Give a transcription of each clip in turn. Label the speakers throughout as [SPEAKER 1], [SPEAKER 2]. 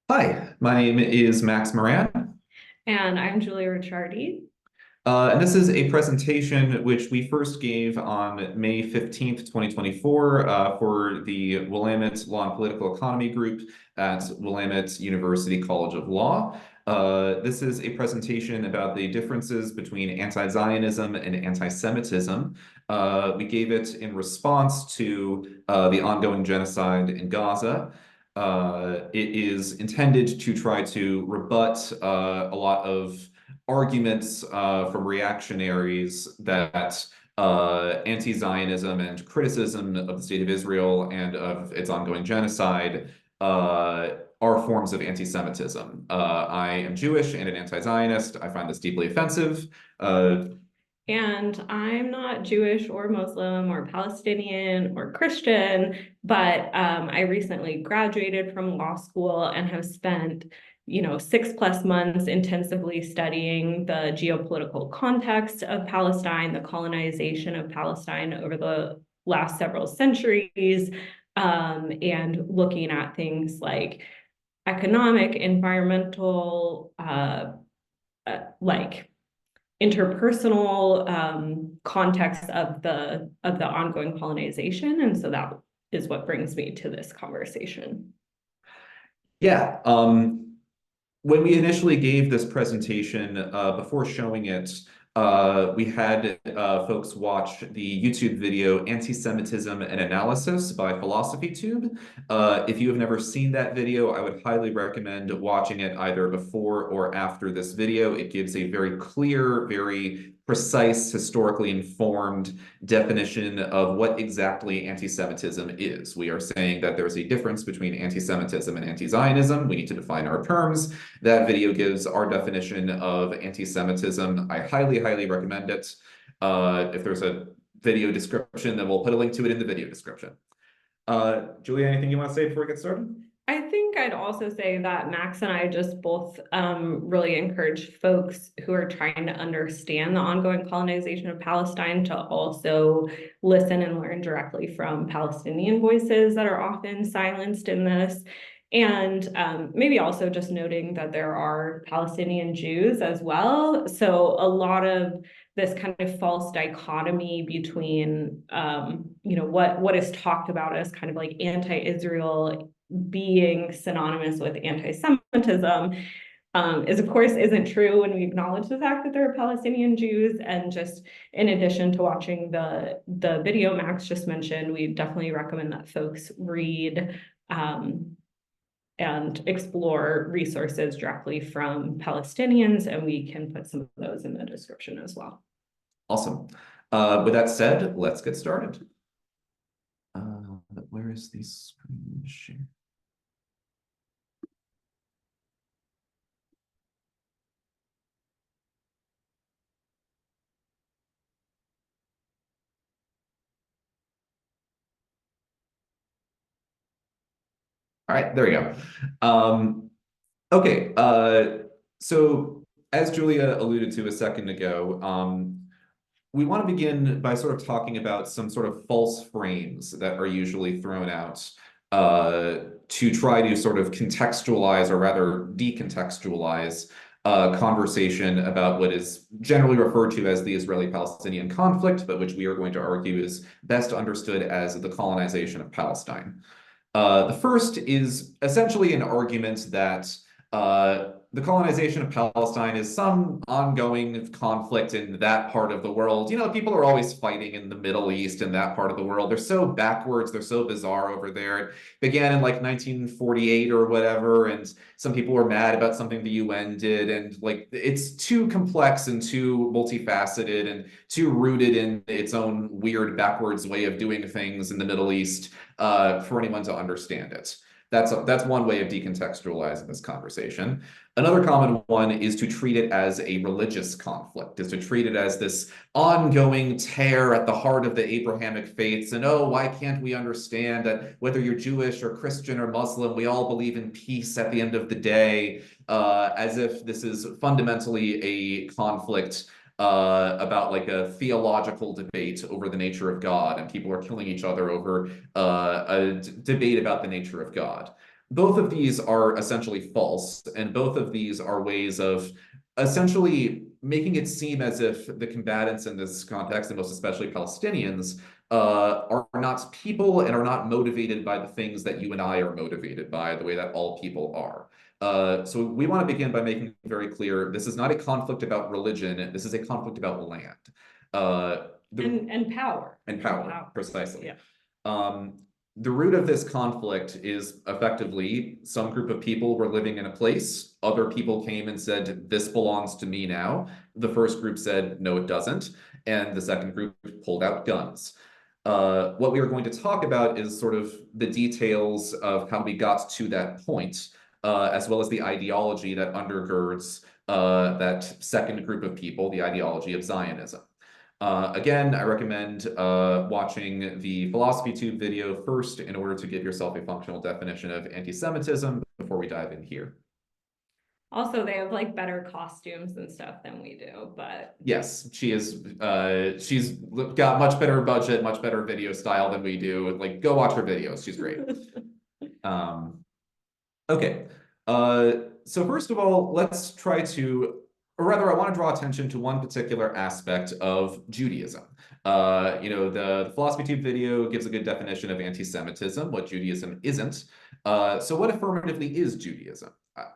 [SPEAKER 1] Hi, my name is Max Moran,
[SPEAKER 2] And I'm Julia Ricciardi.
[SPEAKER 1] and this is a presentation which we first gave on May 15th, 2024, for the Willamette Law and Political Economy Group at Willamette University College of Law. This is a presentation about the differences between anti-Zionism and anti-Semitism. We gave it in response to the ongoing genocide in Gaza. It is intended to try to rebut a lot of arguments from reactionaries that anti-Zionism and criticism of the state of Israel and of its ongoing genocide are forms of anti-Semitism. I am Jewish and an anti-Zionist. I find this deeply offensive.
[SPEAKER 2] And I'm not Jewish or Muslim or Palestinian or Christian, but I recently graduated from law school and have spent, 6+ months intensively studying the geopolitical context of Palestine, the colonization of Palestine over the last several centuries, and looking at things like economic, environmental, like interpersonal context of the ongoing colonization. And so that is what brings me to this conversation.
[SPEAKER 1] Yeah, when we initially gave this presentation, before showing it, we had folks watch the YouTube video Anti-Semitism and Analysis by PhilosophyTube. If you have never seen that video, I would highly recommend watching it either before or after this video. It gives a very clear, very precise, historically informed definition of what exactly anti-Semitism is. We are saying that there's a difference between anti-Semitism and anti-Zionism. We need to define our terms. That video gives our definition of anti-Semitism. I highly recommend it. If there's a video description, then we'll put a link to it in the video description. Julia, anything you want to say before we get started?
[SPEAKER 2] I think I'd also say that Max and I just both really encourage folks who are trying to understand the ongoing colonization of Palestine to also listen and learn directly from Palestinian voices that are often silenced in this. And maybe also just noting that there are Palestinian Jews as well. So a lot of this kind of false dichotomy between, what is talked about as kind of like anti-Israel being synonymous with anti-Semitism is of course isn't true when we acknowledge the fact that there are Palestinian Jews. And just in addition to watching the video Max just mentioned, we definitely recommend that folks read and explore resources directly from Palestinians, and we can put some of those in the description as well.
[SPEAKER 1] Awesome. With that said, let's get started. Where is the screen share? All right, there we go. Okay, so as Julia alluded to a second ago, we want to begin by sort of talking about some sort of false frames that are usually thrown out to try to sort of contextualize or rather decontextualize conversation about what is generally referred to as the Israeli-Palestinian conflict, but which we are going to argue is best understood as the colonization of Palestine. The first is essentially an argument that the colonization of Palestine is some ongoing conflict in that part of the world. You know, people are always fighting in the Middle East and that part of the world. They're so backwards, they're so bizarre over there. It began in like 1948 or whatever, and some people were mad about something the UN did, and like it's too complex and too multifaceted and too rooted in its own weird backwards way of doing things in the Middle East for anyone to understand it. That's one way of decontextualizing this conversation. Another common one is to treat it as a religious conflict, is to treat it as this ongoing tear at the heart of the Abrahamic faiths. And oh, why can't we understand that whether you're Jewish or Christian or Muslim, we all believe in peace at the end of the day, as if this is fundamentally a conflict about like a theological debate over the nature of God, and people are killing each other over a debate about the nature of God. both of these are essentially false, and both of these are ways of essentially making it seem as if the combatants in this context, and most especially Palestinians, are not people and are not motivated by the things that you and I are motivated by, the way that all people are. So we want to begin by making very clear, this is not a conflict about religion, this is a conflict about land.
[SPEAKER 2] And power.
[SPEAKER 1] And power, precisely.
[SPEAKER 2] Yeah.
[SPEAKER 1] The root of this conflict is effectively some group of people were living in a place. Other people came and said, this belongs to me now. The first group said, no, it doesn't. And the second group pulled out guns. What we are going to talk about is sort of the details of how we got to that point, as well as the ideology that undergirds that second group of people, the ideology of Zionism. Again, I recommend watching the Philosophy Tube video first in order to give yourself a functional definition of anti-Semitism before we dive in here.
[SPEAKER 2] Also, they have like better costumes and stuff than we do, but
[SPEAKER 1] yes, she's got much better budget, much better video style than we do. Like, go watch her videos. She's great. Okay. So first of all, let's try to, or rather, I want to draw attention to one particular aspect of Judaism. The Philosophy Tube video gives a good definition of anti-Semitism, what Judaism isn't. So what affirmatively is Judaism?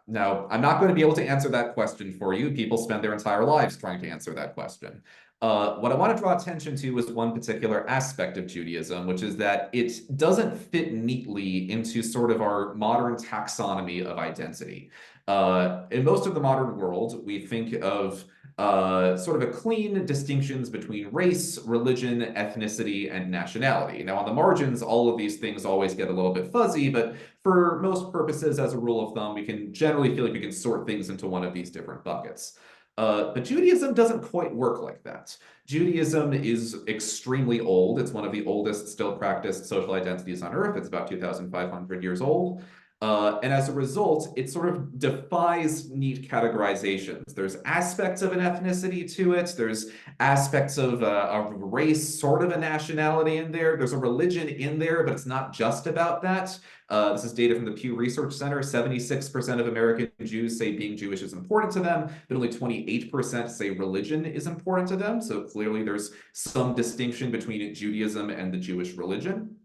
[SPEAKER 1] Now, I'm not going to be able to answer that question for you. People spend their entire lives trying to answer that question. What I want to draw attention to is one particular aspect of Judaism, which is that it doesn't fit neatly into sort of our modern taxonomy of identity. In most of the modern world, we think of sort of a clean distinctions between race, religion, ethnicity, and nationality. Now, on the margins, all of these things always get a little bit fuzzy, but for most purposes, as a rule of thumb, we can generally feel like we can sort things into one of these different buckets. But Judaism doesn't quite work like that. Judaism is extremely old. It's one of the oldest still practiced social identities on Earth. It's about 2,500 years old. And as a result, it sort of defies neat categorizations. There's aspects of an ethnicity to it. There's aspects of a race, sort of a nationality in there. There's a religion in there, but it's not just about that. This is data from the Pew Research Center. 76% of American Jews say being Jewish is important to them, but only 28% say religion is important to them. So clearly there's some distinction between Judaism and the Jewish religion.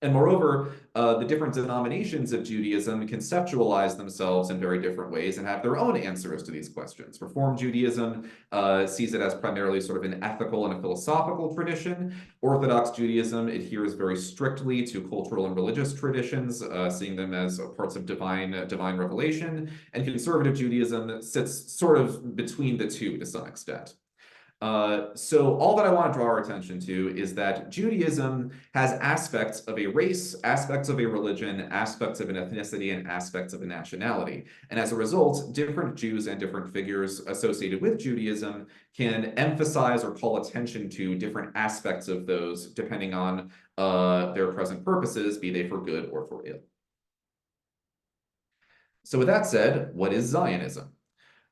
[SPEAKER 1] And moreover, the different denominations of Judaism conceptualize themselves in very different ways and have their own answers to these questions. Reform Judaism sees it as primarily sort of an ethical and a philosophical tradition. Orthodox Judaism adheres very strictly to cultural and religious traditions, seeing them as parts of divine revelation. And conservative Judaism sits sort of between the two to some extent. So all that I want to draw our attention to is that Judaism has aspects of a race, aspects of a religion, aspects of an ethnicity, and aspects of a nationality. And as a result, different Jews and different figures associated with Judaism can emphasize or call attention to different aspects of those depending on their present purposes, be they for good or for ill. So with that said, what is Zionism?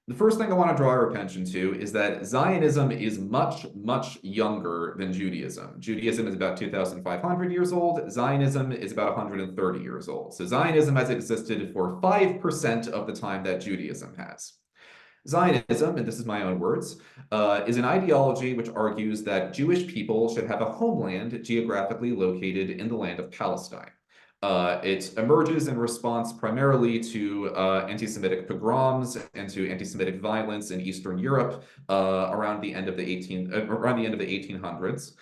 [SPEAKER 1] The first thing I want to draw our attention to is that Zionism is much, much younger than Judaism. Judaism is about 2,500 years old. Zionism is about 130 years old. So Zionism has existed for 5% of the time that Judaism has. Zionism, and this is my own words, is an ideology which argues that Jewish people should have a homeland geographically located in the land of Palestine. It emerges in response primarily to anti-Semitic pogroms and to anti-Semitic violence in Eastern Europe around the end of the 1800s.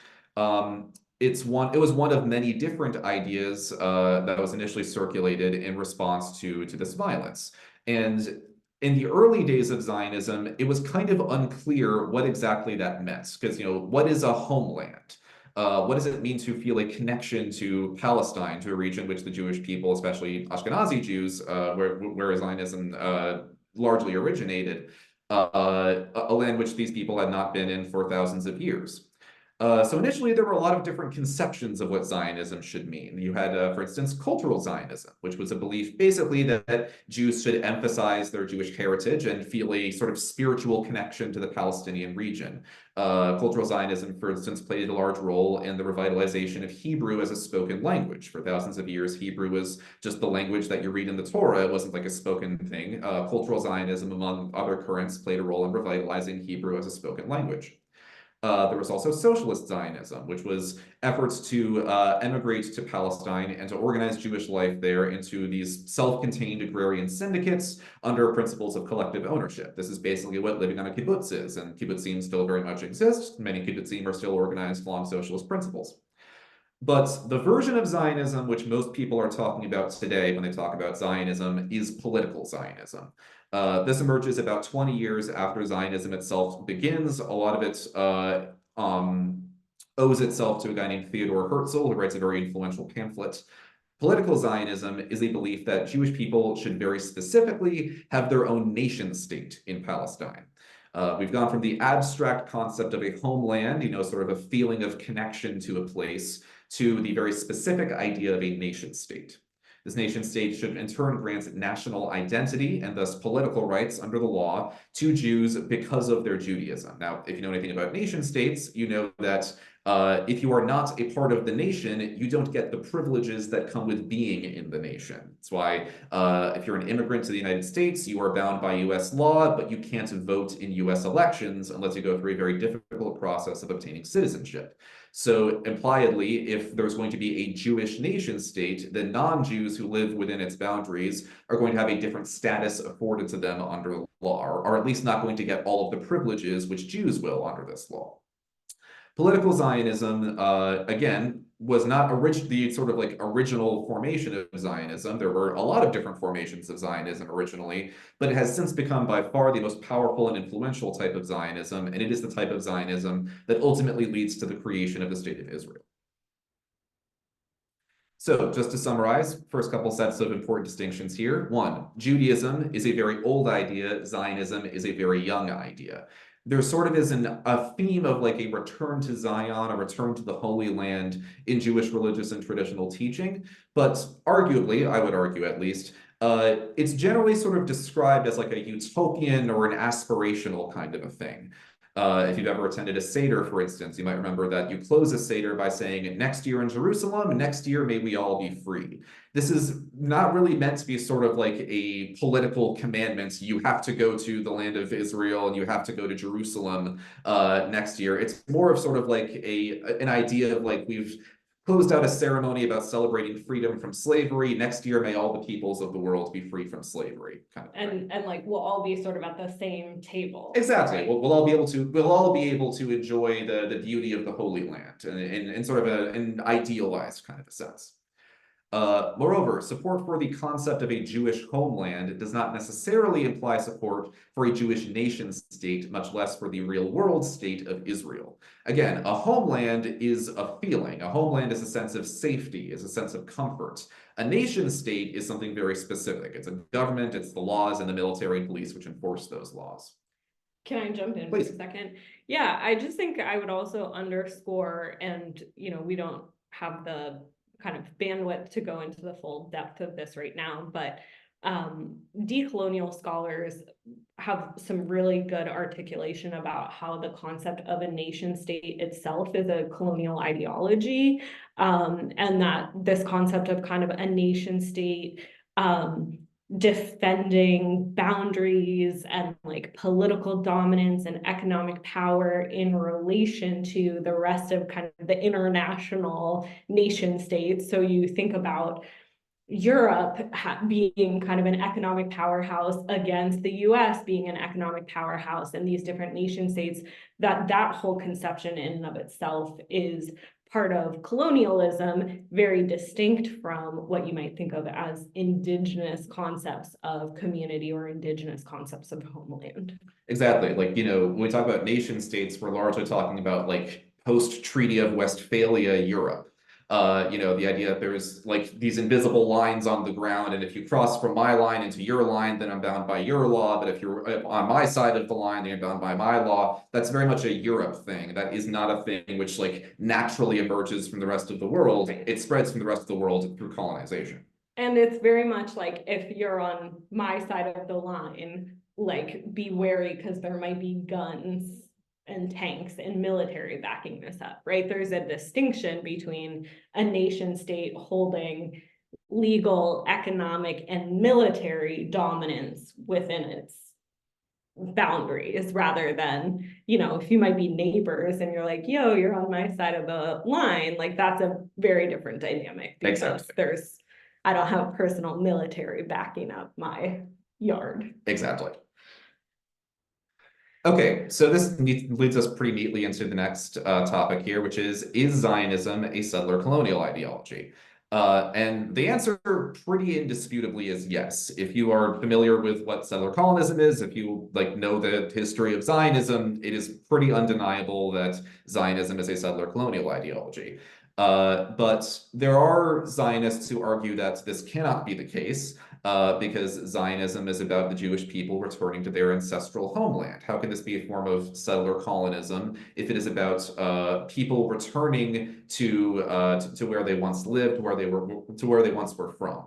[SPEAKER 1] It was one of many different ideas that was initially circulated in response to this violence. And in the early days of Zionism, it was kind of unclear what exactly that meant, because what is a homeland? What does it mean to feel a connection to Palestine, to a region which the Jewish people, especially Ashkenazi Jews, where Zionism largely originated, a land which these people had not been in for thousands of years? So initially, there were a lot of different conceptions of what Zionism should mean. You had, for instance, cultural Zionism, which was a belief basically that Jews should emphasize their Jewish heritage and feel a sort of spiritual connection to the Palestinian region. Cultural Zionism, for instance, played a large role in the revitalization of Hebrew as a spoken language. For thousands of years, Hebrew was just the language that you read in the Torah. It wasn't like a spoken thing. Cultural Zionism, among other currents, played a role in revitalizing Hebrew as a spoken language. There was also socialist Zionism, which was efforts to emigrate to Palestine and to organize Jewish life there into these self-contained agrarian syndicates under principles of collective ownership. This is basically what living on a kibbutz is, and kibbutzim still very much exist. Many kibbutzim are still organized along socialist principles. But the version of Zionism which most people are talking about today when they talk about Zionism is political Zionism. This emerges about 20 years after Zionism itself begins. A lot of it owes itself to a guy named Theodor Herzl, who writes a very influential pamphlet. Political Zionism is a belief that Jewish people should very specifically have their own nation state in Palestine. We've gone from the abstract concept of a homeland, sort of a feeling of connection to a place, to the very specific idea of a nation state. This nation state should in turn grant national identity and thus political rights under the law to Jews because of their Judaism. Now, if you know anything about nation states, you know that if you are not a part of the nation, you don't get the privileges that come with being in the nation. That's why if you're an immigrant to the United States, you are bound by US law, but you can't vote in US elections unless you go through a very difficult process of obtaining citizenship. So impliedly, if there's going to be a Jewish nation state, then non-Jews who live within its boundaries are going to have a different status afforded to them under the law, or at least not going to get all of the privileges which Jews will under this law. Political Zionism, again, was not the sort of like original formation of Zionism. There were a lot of different formations of Zionism originally, but it has since become by far the most powerful and influential type of Zionism, and it is the type of Zionism that ultimately leads to the creation of the State of Israel. So just to summarize, first couple sets of important distinctions here. One, Judaism is a very old idea. Zionism is a very young idea. There sort of is a theme of like a return to Zion, a return to the Holy Land in Jewish religious and traditional teaching. But arguably, I would argue at least, it's generally sort of described as like a utopian or an aspirational kind of a thing. If you've ever attended a Seder, for instance, you might remember that you close a Seder by saying, next year in Jerusalem, next year may we all be free. This is not really meant to be sort of like a political commandment. You have to go to the land of Israel and you have to go to Jerusalem next year. It's more of sort of like an idea of like we've closed out a ceremony about celebrating freedom from slavery. Next year, may all the peoples of the world be free from slavery, kind of thing.
[SPEAKER 2] And like we'll all be sort of at the same table.
[SPEAKER 1] Exactly. Right? We'll all be able to enjoy the beauty of the Holy Land in sort of an idealized kind of a sense. Moreover, support for the concept of a Jewish homeland does not necessarily imply support for a Jewish nation state, much less for the real world state of Israel. Again, a homeland is a feeling. A homeland is a sense of safety, is a sense of comfort. A nation state is something very specific. It's a government, it's the laws and the military and police which enforce those laws.
[SPEAKER 2] Can I jump in
[SPEAKER 1] Please.
[SPEAKER 2] for a second? Yeah, I just think I would also underscore, and we don't have the kind of bandwidth to go into the full depth of this right now, but decolonial scholars have some really good articulation about how the concept of a nation state itself is a colonial ideology, and that this concept of kind of a nation state defending boundaries and like political dominance and economic power in relation to the rest of kind of the international nation states. So you think about Europe being kind of an economic powerhouse against the US being an economic powerhouse, and these different nation states, that whole conception in and of itself is part of colonialism, very distinct from what you might think of as indigenous concepts of community or indigenous concepts of homeland.
[SPEAKER 1] Exactly. Like, when we talk about nation states, we're largely talking about like post-Treaty of Westphalia Europe. The idea that there's like these invisible lines on the ground, and if you cross from my line into your line, then I'm bound by your law. But if you're on my side of the line, then you're bound by my law. That's very much a Europe thing. That is not a thing which like naturally emerges from the rest of the world. It spreads from the rest of the world through colonization.
[SPEAKER 2] And it's very much like, if you're on my side of the line, like, be wary because there might be guns and tanks and military backing this up, right? There's a distinction between a nation state holding legal, economic, and military dominance within its boundaries, rather than, if you might be neighbors and you're like, yo, you're on my side of the line, like, that's a very different dynamic, because
[SPEAKER 1] Exactly.
[SPEAKER 2] I don't have personal military backing up my yard.
[SPEAKER 1] Exactly. Okay, so this leads us pretty neatly into the next topic here, which is Zionism a settler colonial ideology? And the answer pretty indisputably is yes. If you are familiar with what settler colonism is, if you know the history of Zionism, it is pretty undeniable that Zionism is a settler colonial ideology. But there are Zionists who argue that this cannot be the case. Because Zionism is about the Jewish people returning to their ancestral homeland. How can this be a form of settler colonism if it is about people returning to where they once lived, where they once were from?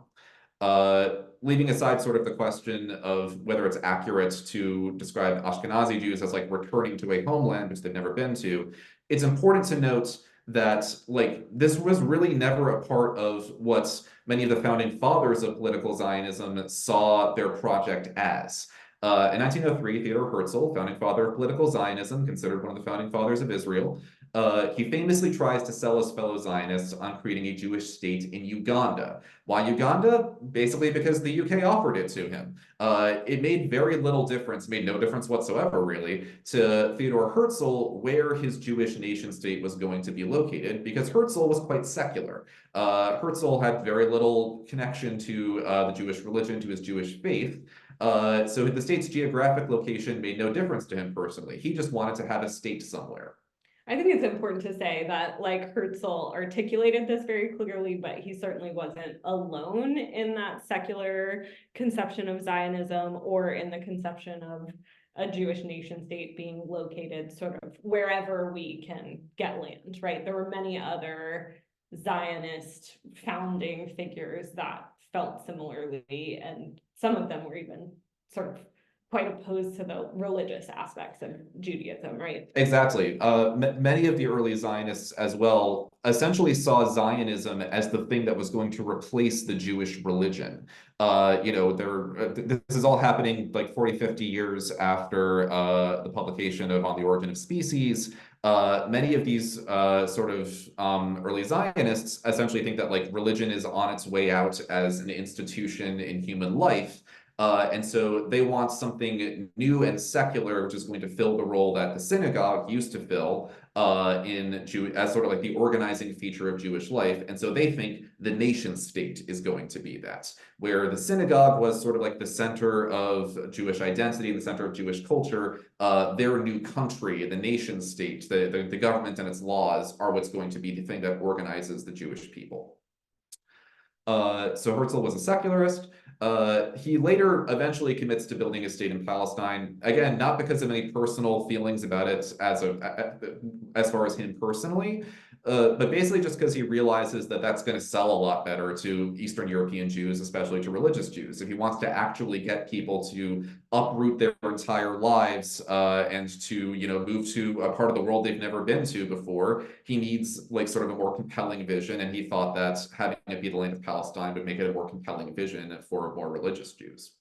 [SPEAKER 1] Leaving aside sort of the question of whether it's accurate to describe Ashkenazi Jews as like returning to a homeland which they've never been to, it's important to note that this was really never a part of what many of the founding fathers of political Zionism saw their project as. In 1903, Theodor Herzl, founding father of political Zionism, considered one of the founding fathers of Israel, he famously tries to sell his fellow Zionists on creating a Jewish state in Uganda. Why Uganda? Basically because the UK offered it to him. It made very little difference, made no difference whatsoever, really, to Theodor Herzl where his Jewish nation state was going to be located, because Herzl was quite secular. Herzl had very little connection to the Jewish religion, to his Jewish faith. So the state's geographic location made no difference to him personally. He just wanted to have a state somewhere.
[SPEAKER 2] I think it's important to say that, like, Herzl articulated this very clearly, but he certainly wasn't alone in that secular conception of Zionism, or in the conception of a Jewish nation state being located sort of wherever we can get land, right? There were many other Zionist founding figures that felt similarly, and some of them were even sort of quite opposed to the religious aspects of Judaism, right?
[SPEAKER 1] Exactly. Many of the early Zionists as well essentially saw Zionism as the thing that was going to replace the Jewish religion. This is all happening like 40, 50 years after the publication of On the Origin of Species. Many of these early Zionists essentially think that religion is on its way out as an institution in human life. And so they want something new and secular, which is going to fill the role that the synagogue used to fill as sort of the organizing feature of Jewish life. And so they think the nation state is going to be that, where the synagogue was sort of the center of Jewish identity, the center of Jewish culture. Their new country, the nation state, the government and its laws are what's going to be the thing that organizes the Jewish people. So Herzl was a secularist. He later eventually commits to building a state in Palestine, again, not because of any personal feelings about it as far as him personally, but basically just because he realizes that that's going to sell a lot better to Eastern European Jews, especially to religious Jews. If he wants to actually get people to uproot their entire lives and to move to a part of the world they've never been to before, he needs sort of a more compelling vision, and he thought that having it be the land of Palestine would make it a more compelling vision for more religious Jews.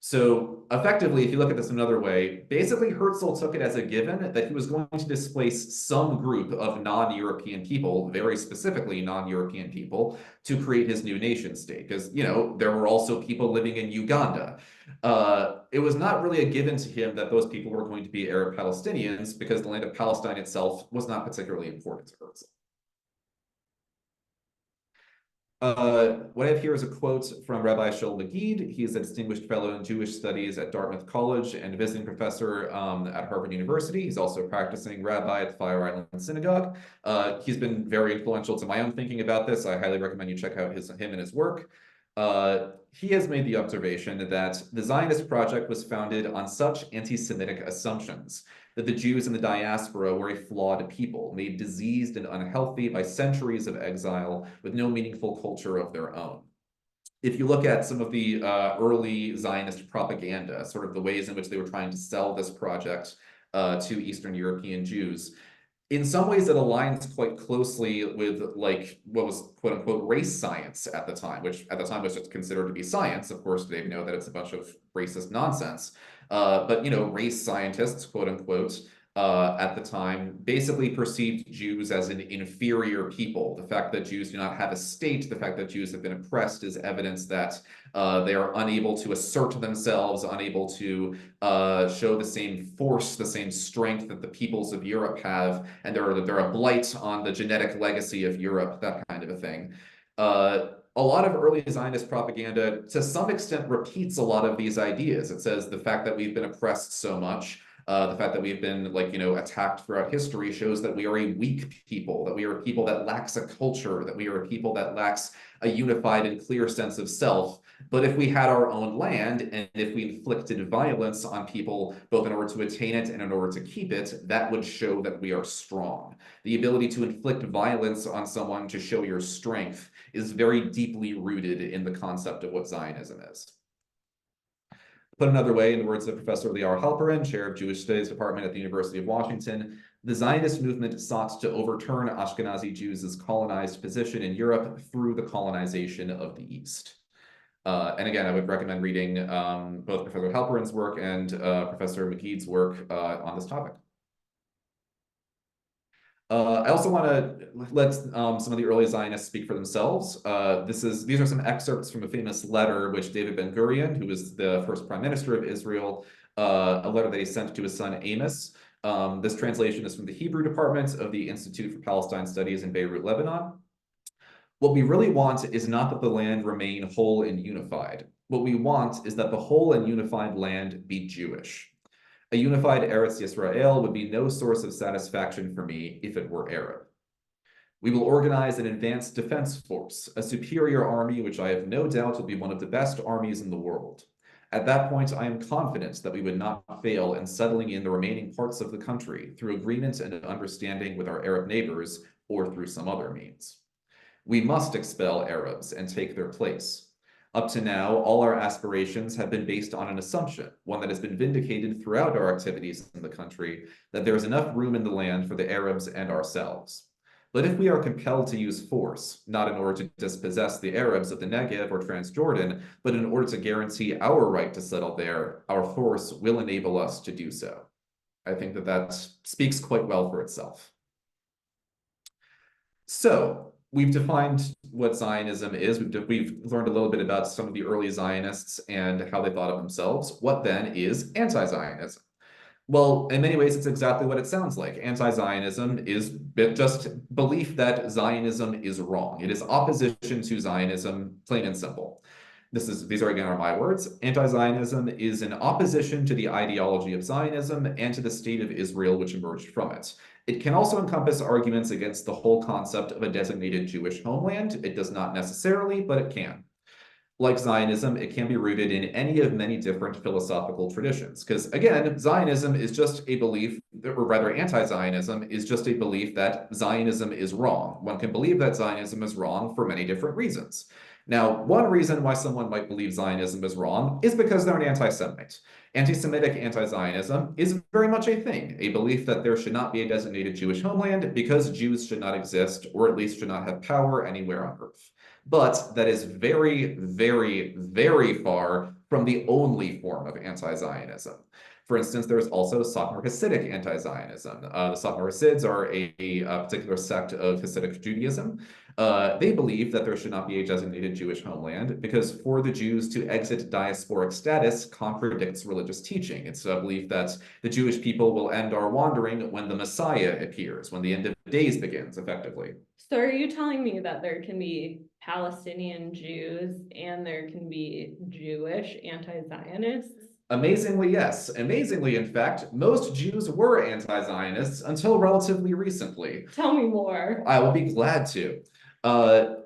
[SPEAKER 1] So effectively, if you look at this another way, basically Herzl took it as a given that he was going to displace some group of non-European people, very specifically non-European people, to create his new nation state. Because, there were also people living in Uganda. It was not really a given to him that those people were going to be Arab Palestinians, because the land of Palestine itself was not particularly important to Herzl. What I have here is a quote from Rabbi Shaul Magid. He is a distinguished fellow in Jewish studies at Dartmouth College and a visiting professor at Harvard University. He's also a practicing rabbi at the Fire Island Synagogue. He's been very influential to my own thinking about this. I highly recommend you check out him and his work. He has made the observation that the Zionist project was founded on such anti-Semitic assumptions that the Jews in the diaspora were a flawed people, made diseased and unhealthy by centuries of exile with no meaningful culture of their own. If you look at some of the early Zionist propaganda, sort of the ways in which they were trying to sell this project to Eastern European Jews, in some ways it aligns quite closely with like what was quote unquote race science at the time, which at the time was just considered to be science. Of course, today we know that it's a bunch of racist nonsense. But race scientists, quote unquote, at the time basically perceived Jews as an inferior people. The fact that Jews do not have a state, the fact that Jews have been oppressed is evidence that they are unable to assert themselves, unable to show the same force, the same strength that the peoples of Europe have, and they're a blight on the genetic legacy of Europe, that kind of a thing. A lot of early Zionist propaganda, to some extent, repeats a lot of these ideas. It says the fact that we've been oppressed so much, the fact that we've been attacked throughout history shows that we are a weak people, that we are a people that lacks a culture, that we are a people that lacks a unified and clear sense of self. But if we had our own land and if we inflicted violence on people, both in order to attain it and in order to keep it, that would show that we are strong. The ability to inflict violence on someone to show your strength is very deeply rooted in the concept of what Zionism is. Put another way, in the words of Professor Lior Halperin, chair of Jewish Studies Department at the University of Washington, the Zionist movement sought to overturn Ashkenazi Jews' colonized position in Europe through the colonization of the East. And again, I would recommend reading both Professor Halperin's work and Professor Magid's work on this topic. I also want to let some of the early Zionists speak for themselves. These are some excerpts from a famous letter which David Ben-Gurion, who was the first prime minister of Israel, a letter that he sent to his son Amos. This translation is from the Hebrew department of the Institute for Palestine Studies in Beirut, Lebanon. What we really want is not that the land remain whole and unified. What we want is that the whole and unified land be Jewish. A unified Eretz Yisrael would be no source of satisfaction for me if it were Arab. We will organize an advanced defense force, a superior army which I have no doubt will be one of the best armies in the world. At that point, I am confident that we would not fail in settling in the remaining parts of the country through agreement and understanding with our Arab neighbors or through some other means. We must expel Arabs and take their place. Up to now, all our aspirations have been based on an assumption, one that has been vindicated throughout our activities in the country, that there is enough room in the land for the Arabs and ourselves. But if we are compelled to use force, not in order to dispossess the Arabs of the Negev or Transjordan, but in order to guarantee our right to settle there, our force will enable us to do so. I think that speaks quite well for itself. So, we've defined what Zionism is. We've learned a little bit about some of the early Zionists and how they thought of themselves. What then is anti-Zionism? Well, in many ways, it's exactly what it sounds like. Anti-Zionism is just belief that Zionism is wrong. It is opposition to Zionism, plain and simple. These are again are my words. Anti-Zionism is an opposition to the ideology of Zionism and to the state of Israel which emerged from it. It can also encompass arguments against the whole concept of a designated Jewish homeland. It does not necessarily, but it can. Like Zionism, it can be rooted in any of many different philosophical traditions. Because again, Zionism is just a belief, or rather anti-Zionism is just a belief that Zionism is wrong. One can believe that Zionism is wrong for many different reasons. Now, one reason why someone might believe Zionism is wrong is because they're an anti-Semite. Anti-Semitic anti-Zionism is very much a thing, a belief that there should not be a designated Jewish homeland because Jews should not exist, or at least should not have power anywhere on earth. But that is very, very, very far from the only form of anti-Zionism. For instance, there's also Satmar Hasidic anti-Zionism. The Satmar Hasids are a particular sect of Hasidic Judaism. They believe that there should not be a designated Jewish homeland because for the Jews to exit diasporic status contradicts religious teaching. It's a belief that the Jewish people will end our wandering when the Messiah appears, when the end of days begins, effectively.
[SPEAKER 2] So are you telling me that there can be Palestinian Jews and there can be Jewish anti-Zionists?
[SPEAKER 1] Amazingly, yes. Amazingly, in fact, most Jews were anti-Zionists until relatively recently.
[SPEAKER 2] Tell me more.
[SPEAKER 1] I will be glad to.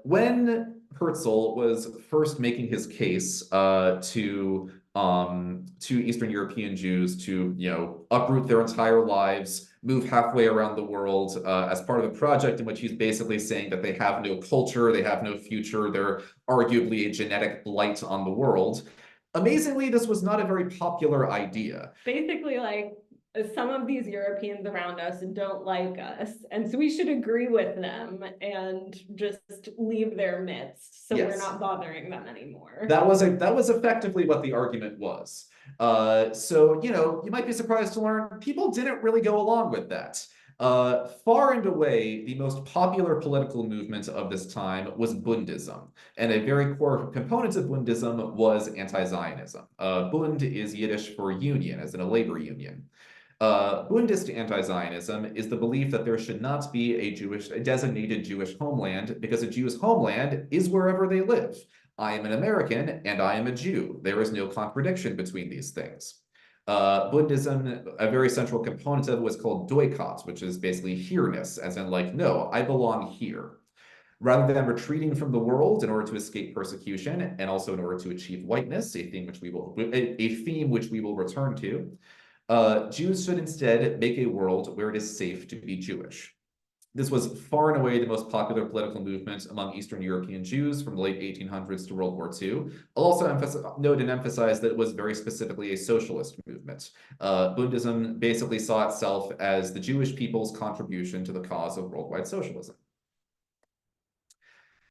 [SPEAKER 1] When Herzl was first making his case to Eastern European Jews to, uproot their entire lives, move halfway around the world as part of a project in which he's basically saying that they have no culture, they have no future, they're arguably a genetic blight on the world. Amazingly, this was not a very popular idea.
[SPEAKER 2] Basically, like, some of these Europeans around us don't like us, and so we should agree with them and just leave their midst, so we're not bothering them anymore.
[SPEAKER 1] That was effectively what the argument was. So, you might be surprised to learn people didn't really go along with that. Far and away, the most popular political movement of this time was Bundism, and a very core component of Bundism was anti-Zionism. Bund is Yiddish for union, as in a labor union. Bundist anti-Zionism is the belief that there should not be a designated Jewish homeland because a Jew's homeland is wherever they live. I am an American and I am a Jew. There is no contradiction between these things. Bundism, a very central component of it was called Doikot, which is basically here-ness, as in like, no, I belong here. Rather than retreating from the world in order to escape persecution and also in order to achieve whiteness, a theme which we will return to, Jews should instead make a world where it is safe to be Jewish. This was far and away the most popular political movement among Eastern European Jews from the late 1800s to World War II. I'll also note and emphasize that it was very specifically a socialist movement. Bundism basically saw itself as the Jewish people's contribution to the cause of worldwide socialism.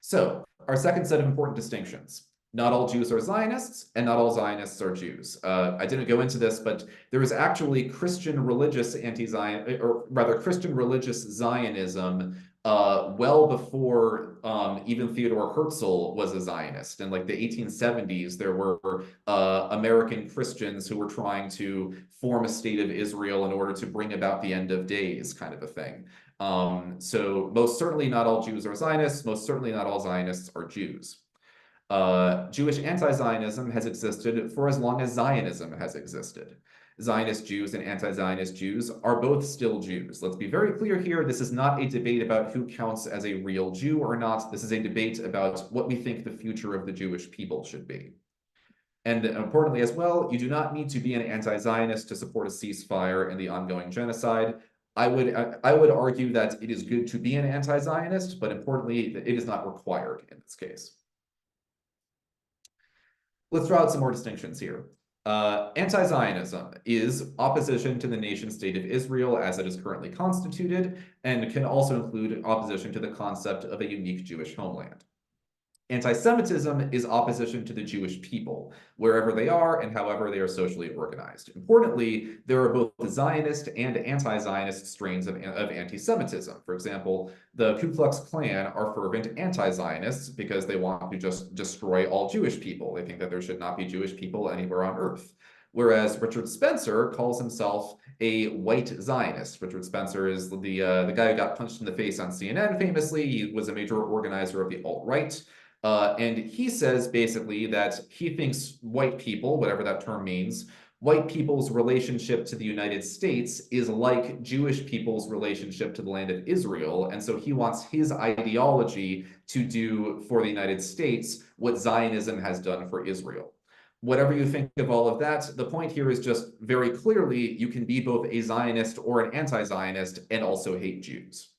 [SPEAKER 1] So, our second set of important distinctions. Not all Jews are Zionists, and not all Zionists are Jews. I didn't go into this, but there is actually Christian religious Christian religious Zionism well before even Theodore Herzl was a Zionist. In like the 1870s, there were American Christians who were trying to form a state of Israel in order to bring about the end of days, kind of a thing. So most certainly not all Jews are Zionists. Most certainly not all Zionists are Jews. Jewish anti-Zionism has existed for as long as Zionism has existed. Zionist Jews and anti-Zionist Jews are both still Jews. Let's be very clear here. This is not a debate about who counts as a real Jew or not. This is a debate about what we think the future of the Jewish people should be. And importantly as well, you do not need to be an anti-Zionist to support a ceasefire and the ongoing genocide. I would argue that it is good to be an anti-Zionist, but importantly, it is not required in this case. Let's draw out some more distinctions here. Anti-Zionism is opposition to the nation-state of Israel as it is currently constituted, and can also include opposition to the concept of a unique Jewish homeland. Anti-Semitism is opposition to the Jewish people, wherever they are and however they are socially organized. Importantly, there are both Zionist and anti-Zionist strains of anti-Semitism. For example, the Ku Klux Klan are fervent anti-Zionists because they want to just destroy all Jewish people. They think that there should not be Jewish people anywhere on earth. Whereas Richard Spencer calls himself a white Zionist. Richard Spencer is the guy who got punched in the face on CNN famously. He was a major organizer of the alt-right. And he says basically that he thinks white people, whatever that term means, white people's relationship to the United States is like Jewish people's relationship to the land of Israel. And so he wants his ideology to do for the United States what Zionism has done for Israel. Whatever you think of all of that, the point here is just very clearly you can be both a Zionist or an anti-Zionist and also hate Jews.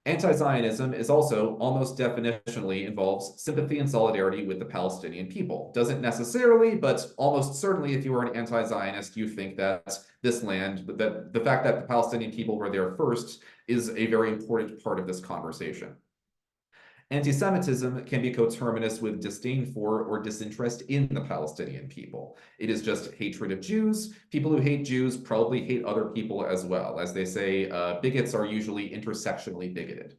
[SPEAKER 1] Anti-Zionism is also almost definitionally involves sympathy and solidarity with the Palestinian people. Doesn't necessarily, but almost certainly if you are an anti-Zionist, you think that this land, that the fact that the Palestinian people were there first is a very important part of this conversation. Anti-Semitism can be coterminous with disdain for or disinterest in the Palestinian people. It is just hatred of Jews. People who hate Jews probably hate other people as well. As they say, bigots are usually intersectionally bigoted.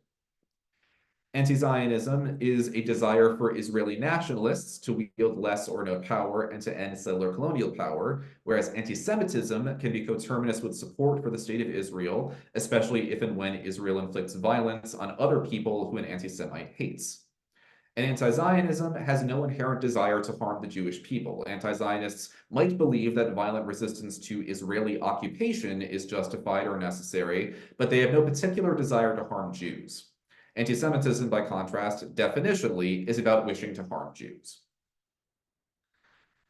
[SPEAKER 1] Anti-Zionism is a desire for Israeli nationalists to wield less or no power and to end settler colonial power, whereas anti-Semitism can be coterminous with support for the state of Israel, especially if and when Israel inflicts violence on other people who an anti-Semite hates. And anti-Zionism has no inherent desire to harm the Jewish people. Anti-Zionists might believe that violent resistance to Israeli occupation is justified or necessary, but they have no particular desire to harm Jews. Anti-Semitism, by contrast, definitionally, is about wishing to harm Jews.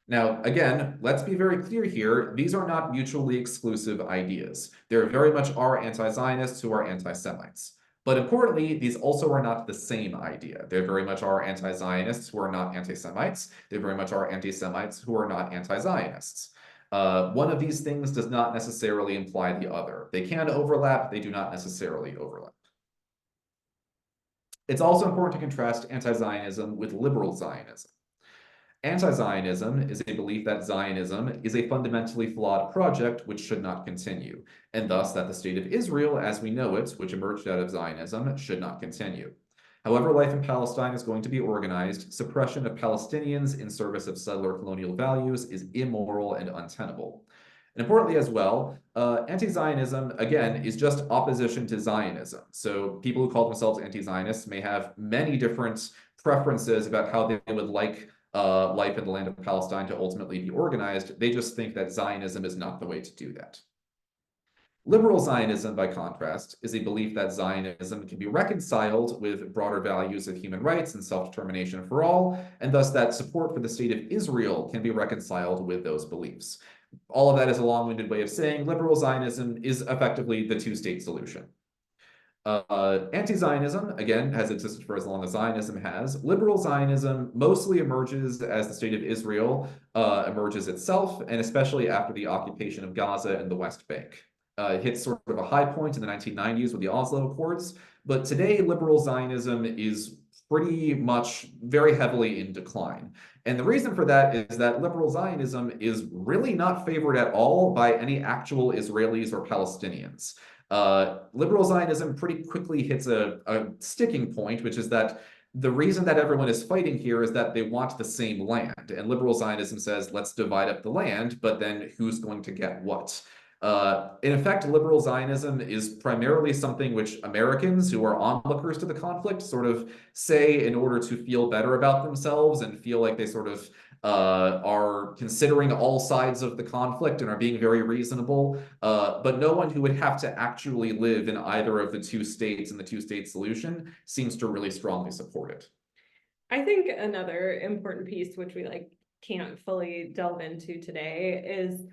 [SPEAKER 1] Now, again, let's be very clear here. These are not mutually exclusive ideas. There very much are anti-Zionists who are anti-Semites. But importantly, these also are not the same idea. There very much are anti-Zionists who are not anti-Semites. There very much are anti-Semites who are not anti-Zionists. One of these things does not necessarily imply the other. They can overlap, they do not necessarily overlap. It's also important to contrast anti-Zionism with liberal Zionism. Anti-Zionism is a belief that Zionism is a fundamentally flawed project which should not continue, and thus that the state of Israel as we know it, which emerged out of Zionism, should not continue. However life in Palestine is going to be organized, suppression of Palestinians in service of settler colonial values is immoral and untenable. And importantly as well, anti-Zionism, again, is just opposition to Zionism. So people who call themselves anti-Zionists may have many different preferences about how they would like life in the land of Palestine to ultimately be organized. They just think that Zionism is not the way to do that. Liberal Zionism, by contrast, is a belief that Zionism can be reconciled with broader values of human rights and self-determination for all, and thus that support for the state of Israel can be reconciled with those beliefs. All of that is a long-winded way of saying liberal Zionism is effectively the two-state solution. Anti-Zionism, again, has existed for as long as Zionism has. Liberal Zionism mostly emerges as the state of Israel emerges itself, and especially after the occupation of Gaza and the West Bank. It hits sort of a high point in the 1990s with the Oslo Accords, but today liberal Zionism is pretty much very heavily in decline. And the reason for that is that liberal Zionism is really not favored at all by any actual Israelis or Palestinians. Liberal Zionism pretty quickly hits a sticking point, which is that the reason that everyone is fighting here is that they want the same land. And liberal Zionism says, let's divide up the land, but then who's going to get what? In effect, liberal Zionism is primarily something which Americans who are onlookers to the conflict sort of say in order to feel better about themselves and feel like they sort of are considering all sides of the conflict and are being very reasonable, but no one who would have to actually live in either of the two states and the two-state solution seems to really strongly support it.
[SPEAKER 2] I think another important piece, which we can't fully delve into today, is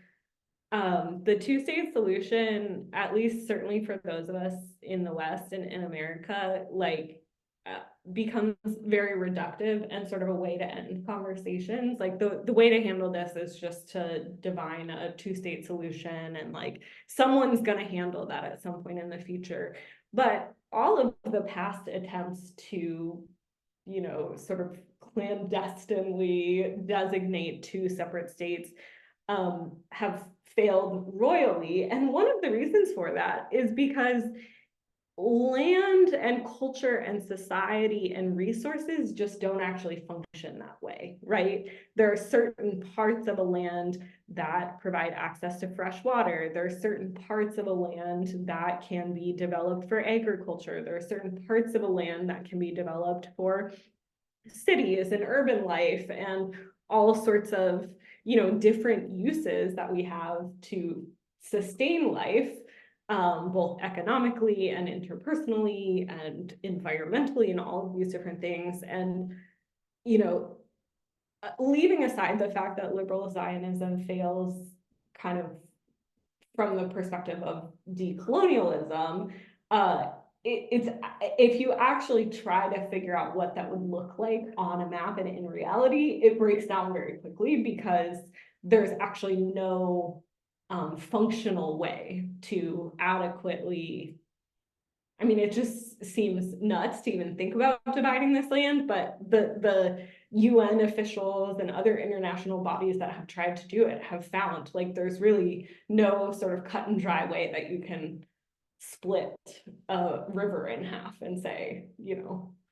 [SPEAKER 2] the two-state solution, at least certainly for those of us in the West and in America, becomes very reductive and sort of a way to end conversations. The way to handle this is just to divine a two-state solution, and someone's going to handle that at some point in the future. But all of the past attempts to, sort of clandestinely designate two separate states have failed royally. And one of the reasons for that is because land and culture and society and resources just don't actually function that way, right? There are certain parts of a land that provide access to fresh water. There are certain parts of a land that can be developed for agriculture. There are certain parts of a land that can be developed for cities and urban life and all sorts of different uses that we have to sustain life, both economically and interpersonally and environmentally and all of these different things. And leaving aside the fact that liberal Zionism fails kind of from the perspective of decolonialism, it's if you actually try to figure out what that would look like on a map and in reality, it breaks down very quickly because there's actually no functional way to adequately. I mean, it just seems nuts to even think about dividing this land, but the UN officials and other international bodies that have tried to do it have found there's really no sort of cut and dry way that you can split a river in half and say,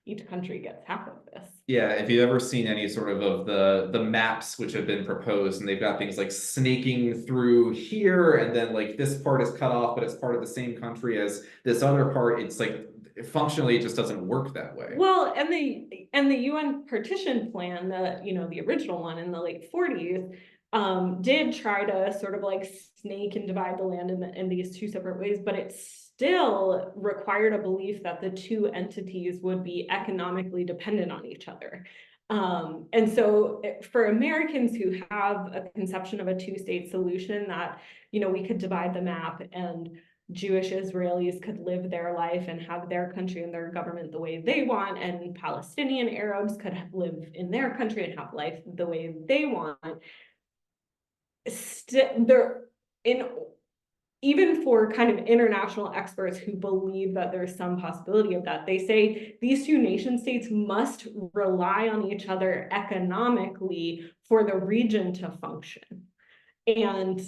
[SPEAKER 2] each country gets half of this.
[SPEAKER 1] Yeah, if you've ever seen any sort of the maps which have been proposed, and they've got things like snaking through here, and then this part is cut off, but it's part of the same country as this other part. It's functionally it just doesn't work that way.
[SPEAKER 2] Well, and the UN partition plan, the original one in the late 40s, did try to sort of like snake and divide the land in these two separate ways, but it still required a belief that the two entities would be economically dependent on each other. And so for Americans who have a conception of a two-state solution that, we could divide the map and Jewish Israelis could live their life and have their country and their government the way they want, and Palestinian Arabs could live in their country and have life the way they want. Even for kind of international experts who believe that there's some possibility of that, they say these two nation states must rely on each other economically for the region to function. And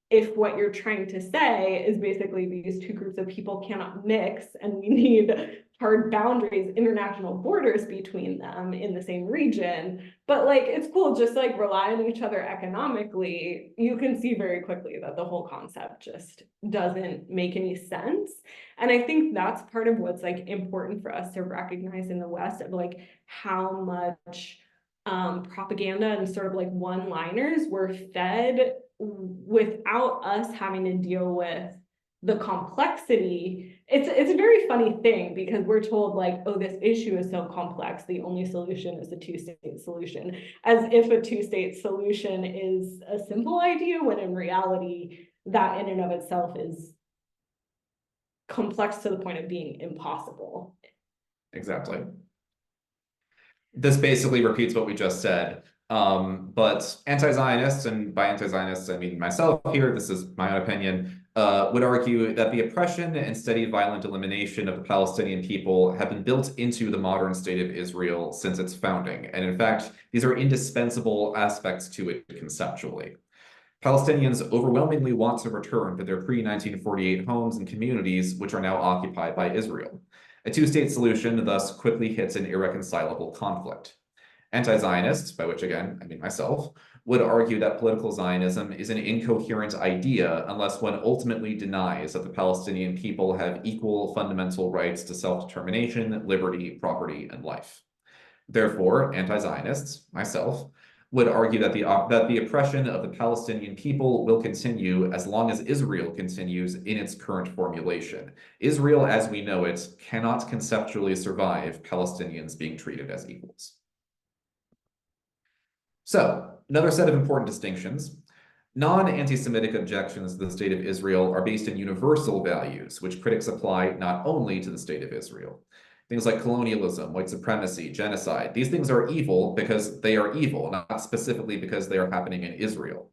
[SPEAKER 2] if what you're trying to say is basically these two groups of people cannot mix and we need hard boundaries, international borders between them in the same region, but like it's cool, just like rely on each other economically, you can see very quickly that the whole concept just doesn't make any sense. And I think that's part of what's like important for us to recognize in the West, of like how much propaganda and sort of like one-liners were fed without us having to deal with the complexity. It's a very funny thing because we're told like, oh, this issue is so complex, the only solution is a two-state solution, as if a two-state solution is a simple idea, when in reality that in and of itself is complex to the point of being impossible.
[SPEAKER 1] Exactly. This basically repeats what we just said. But anti-Zionists, and by anti-Zionists I mean myself here, this is my own opinion, would argue that the oppression and steady violent elimination of the Palestinian people have been built into the modern state of Israel since its founding. And in fact, these are indispensable aspects to it conceptually. Palestinians overwhelmingly want to return to their pre-1948 homes and communities, which are now occupied by Israel. A two-state solution thus quickly hits an irreconcilable conflict. Anti-Zionists, by which again, I mean myself, would argue that political Zionism is an incoherent idea unless one ultimately denies that the Palestinian people have equal fundamental rights to self-determination, liberty, property, and life. Therefore, anti-Zionists, myself, would argue that the oppression of the Palestinian people will continue as long as Israel continues in its current formulation. Israel, as we know it, cannot conceptually survive Palestinians being treated as equals. So, another set of important distinctions. Non-anti-Semitic objections to the state of Israel are based in universal values, which critics apply not only to the state of Israel. Things like colonialism, white supremacy, genocide, these things are evil because they are evil, not specifically because they are happening in Israel.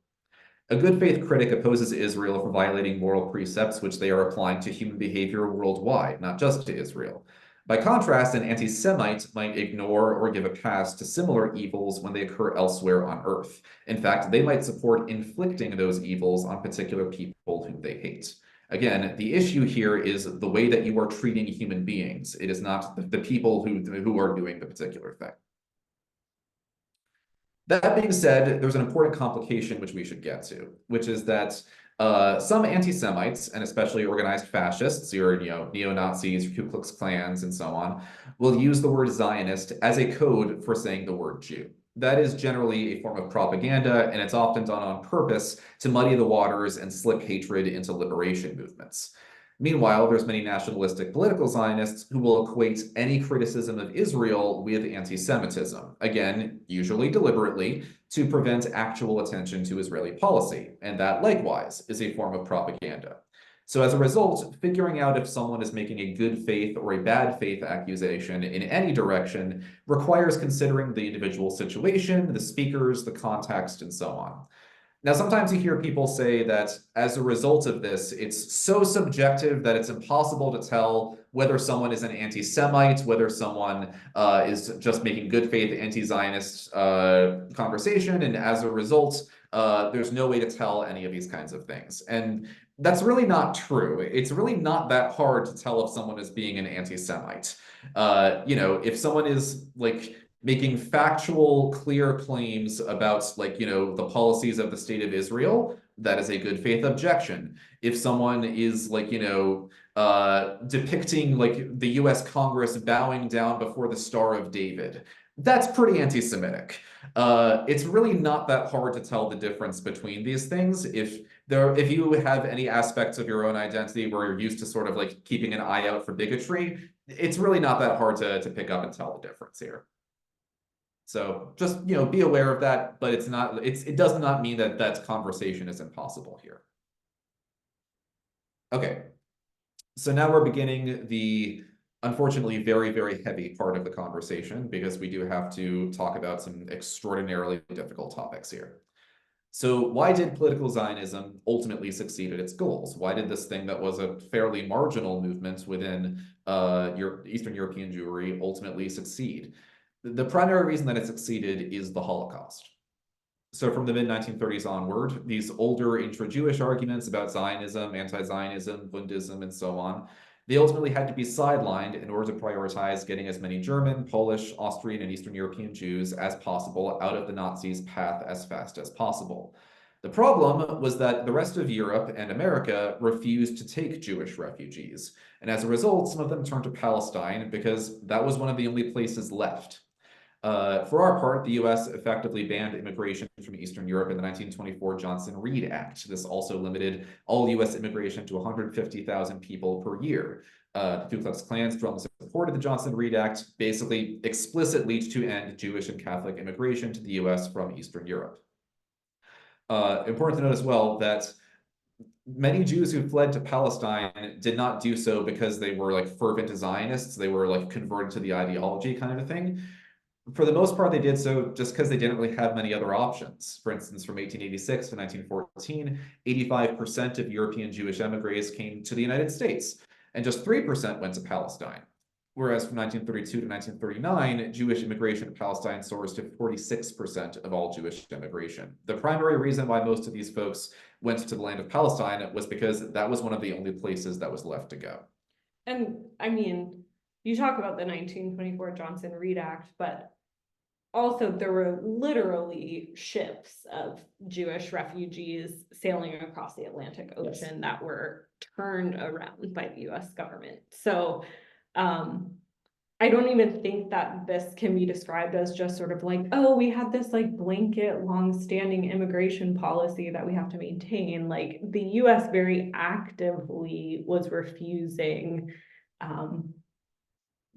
[SPEAKER 1] A good faith critic opposes Israel for violating moral precepts which they are applying to human behavior worldwide, not just to Israel. By contrast, an anti-Semite might ignore or give a pass to similar evils when they occur elsewhere on Earth. In fact, they might support inflicting those evils on particular people whom they hate. Again, the issue here is the way that you are treating human beings. It is not the people who are doing the particular thing. That being said, there's an important complication which we should get to, which is that some anti-Semites, and especially organized fascists, your neo-Nazis, Ku Klux Klans, and so on, will use the word Zionist as a code for saying the word Jew. That is generally a form of propaganda, and it's often done on purpose to muddy the waters and slip hatred into liberation movements. Meanwhile, there's many nationalistic political Zionists who will equate any criticism of Israel with anti-Semitism, again, usually deliberately, to prevent actual attention to Israeli policy, and that likewise is a form of propaganda. So as a result, figuring out if someone is making a good faith or a bad faith accusation in any direction requires considering the individual situation, the speakers, the context, and so on. Now, sometimes you hear people say that as a result of this, it's so subjective that it's impossible to tell whether someone is an anti-Semite, whether someone is just making good faith anti-Zionist conversation, and as a result, there's no way to tell any of these kinds of things. And that's really not true. It's really not that hard to tell if someone is being an anti-Semite. If someone is like making factual, clear claims about the policies of the state of Israel, that is a good faith objection. If someone is depicting like the US Congress bowing down before the Star of David. That's pretty anti-Semitic. It's really not that hard to tell the difference between these things. If you have any aspects of your own identity where you're used to sort of like keeping an eye out for bigotry, it's really not that hard to pick up and tell the difference here. So just, you know, be aware of that, but it does not mean that that conversation is impossible here. Okay, so now we're beginning the unfortunately very, very heavy part of the conversation because we do have to talk about some extraordinarily difficult topics here. So why did political Zionism ultimately succeed at its goals? Why did this thing that was a fairly marginal movement within Eastern European Jewry ultimately succeed? The primary reason that it succeeded is the Holocaust. So from the mid-1930s onward, these older intra-Jewish arguments about Zionism, anti-Zionism, Bundism, and so on, they ultimately had to be sidelined in order to prioritize getting as many German, Polish, Austrian, and Eastern European Jews as possible out of the Nazis' path as fast as possible. The problem was that the rest of Europe and America refused to take Jewish refugees. And as a result, some of them turned to Palestine because that was one of the only places left. For our part, the US effectively banned immigration from Eastern Europe in the 1924 Johnson-Reed Act. This also limited all US immigration to 150,000 people per year. The Ku Klux Klan strongly supported the Johnson-Reed Act, basically explicitly to end Jewish and Catholic immigration to the US from Eastern Europe. Important to note as well that many Jews who fled to Palestine did not do so because they were like fervent Zionists. They were like converted to the ideology kind of a thing. For the most part, they did so just because they didn't really have many other options. For instance, from 1886 to 1914, 85% of European Jewish emigres came to the United States, and just 3% went to Palestine. Whereas from 1932 to 1939, Jewish immigration to Palestine soars to 46% of all Jewish immigration. The primary reason why most of these folks went to the land of Palestine was because that was one of the only places that was left to go.
[SPEAKER 2] And I mean, you talk about the 1924 Johnson-Reed Act, but also there were literally ships of Jewish refugees sailing across the Atlantic Ocean that were turned around by the US government. So I don't even think that this can be described as just sort of like, oh, we had this like blanket long-standing immigration policy that we have to maintain. Like the US very actively was refusing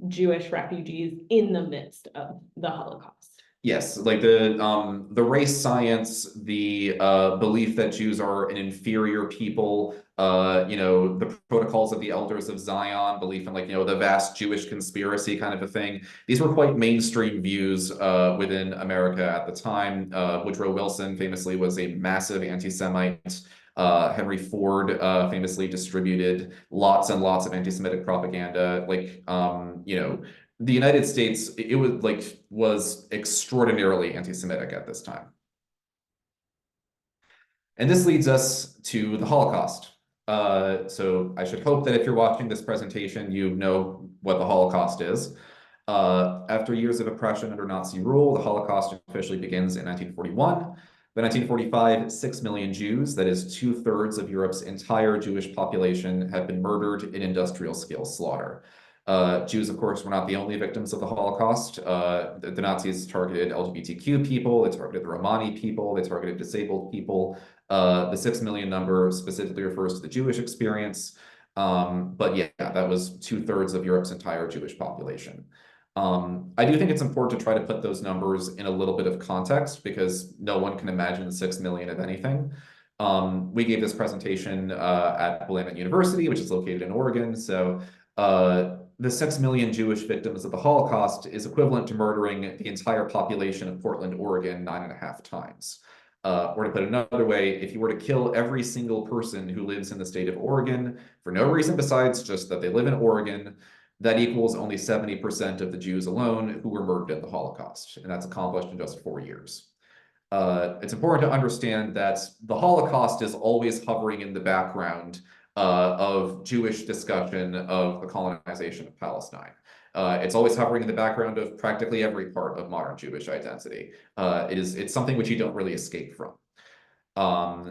[SPEAKER 2] Jewish refugees in the midst of the Holocaust.
[SPEAKER 1] Yes, like the race science, the belief that Jews are an inferior people, you know, the protocols of the elders of Zion, belief in like, you know, the vast Jewish conspiracy kind of a thing. These were quite mainstream views within America at the time. Woodrow Wilson famously was a massive anti-Semite. Henry Ford famously distributed lots and lots of anti-Semitic propaganda. Like, you know, the United States, it was extraordinarily anti-Semitic at this time. And this leads us to the Holocaust. So I should hope that if you're watching this presentation, you know what the Holocaust is. After years of oppression under Nazi rule, the Holocaust officially begins in 1941. By 1945, 6 million Jews, that is 2/3 of Europe's entire Jewish population, have been murdered in industrial-scale slaughter. Jews, of course, were not the only victims of the Holocaust. The Nazis targeted LGBTQ people, they targeted the Romani people, they targeted disabled people. The 6 million number specifically refers to the Jewish experience. But yeah, that was 2/3 of Europe's entire Jewish population. I do think it's important to try to put those numbers in a little bit of context because no one can imagine 6 million of anything. We gave this presentation at Willamette University, which is located in Oregon. So the 6 million Jewish victims of the Holocaust is equivalent to murdering the entire population of Portland, Oregon 9.5 times. Or to put it another way, if you were to kill every single person who lives in the state of Oregon for no reason besides just that they live in Oregon, that equals only 70% of the Jews alone who were murdered in the Holocaust, and that's accomplished in just 4 years. It's important to understand that the Holocaust is always hovering in the background of Jewish discussion of the colonization of Palestine. It's always hovering in the background of practically every part of modern Jewish identity. It's something which you don't really escape from.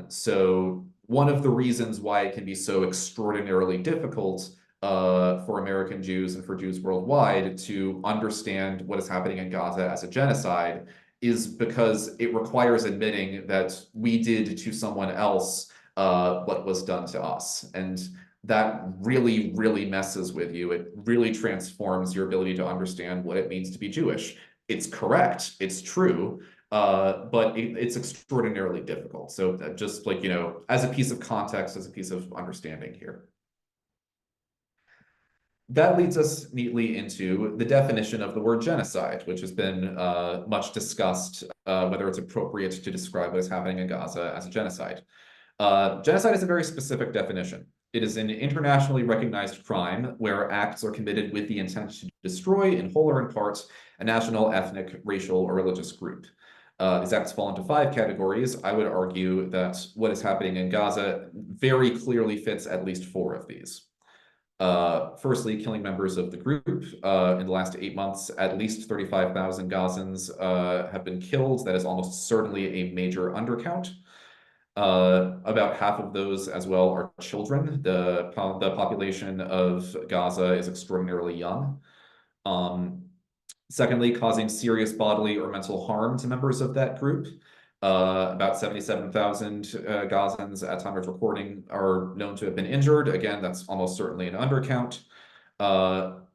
[SPEAKER 1] So one of the reasons why it can be so extraordinarily difficult for American Jews and for Jews worldwide to understand what is happening in Gaza as a genocide is because it requires admitting that we did to someone else what was done to us. And that really, really messes with you. It really transforms your ability to understand what it means to be Jewish. It's correct, it's true, but it's extraordinarily difficult. So just like, as a piece of context, as a piece of understanding here. That leads us neatly into the definition of the word genocide, which has been much discussed, whether it's appropriate to describe what is happening in Gaza as a genocide. Genocide is a very specific definition. It is an internationally recognized crime where acts are committed with the intent to destroy, in whole or in part, a national, ethnic, racial, or religious group. These acts fall into 5 categories. I would argue that what is happening in Gaza very clearly fits at least 4 of these. Firstly, killing members of the group. In the last 8 months, at least 35,000 Gazans have been killed. That is almost certainly a major undercount. About half of those as well are children. The population of Gaza is extraordinarily young. Secondly, causing serious bodily or mental harm to members of that group. About 77,000 Gazans at time of recording are known to have been injured. Again, that's almost certainly an undercount.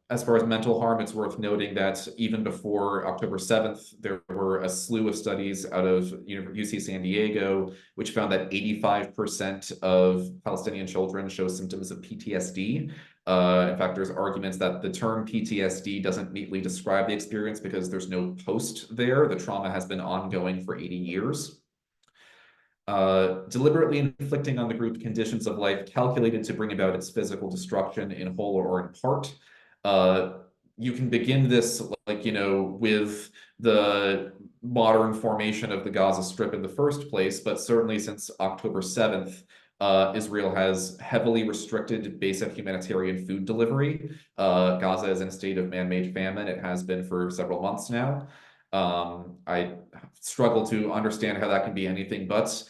[SPEAKER 1] As far as mental harm, it's worth noting that even before October 7th, there were a slew of studies out of UC San Diego, which found that 85% of Palestinian children show symptoms of PTSD. In fact, there's arguments that the term PTSD doesn't neatly describe the experience because there's no post there. The trauma has been ongoing for 80 years. Deliberately inflicting on the group conditions of life calculated to bring about its physical destruction in whole or in part. You can begin this, with the modern formation of the Gaza Strip in the first place, but certainly since October 7th, Israel has heavily restricted basic humanitarian food delivery. Gaza is in a state of man-made famine. It has been for several months now. I struggle to understand how that can be anything but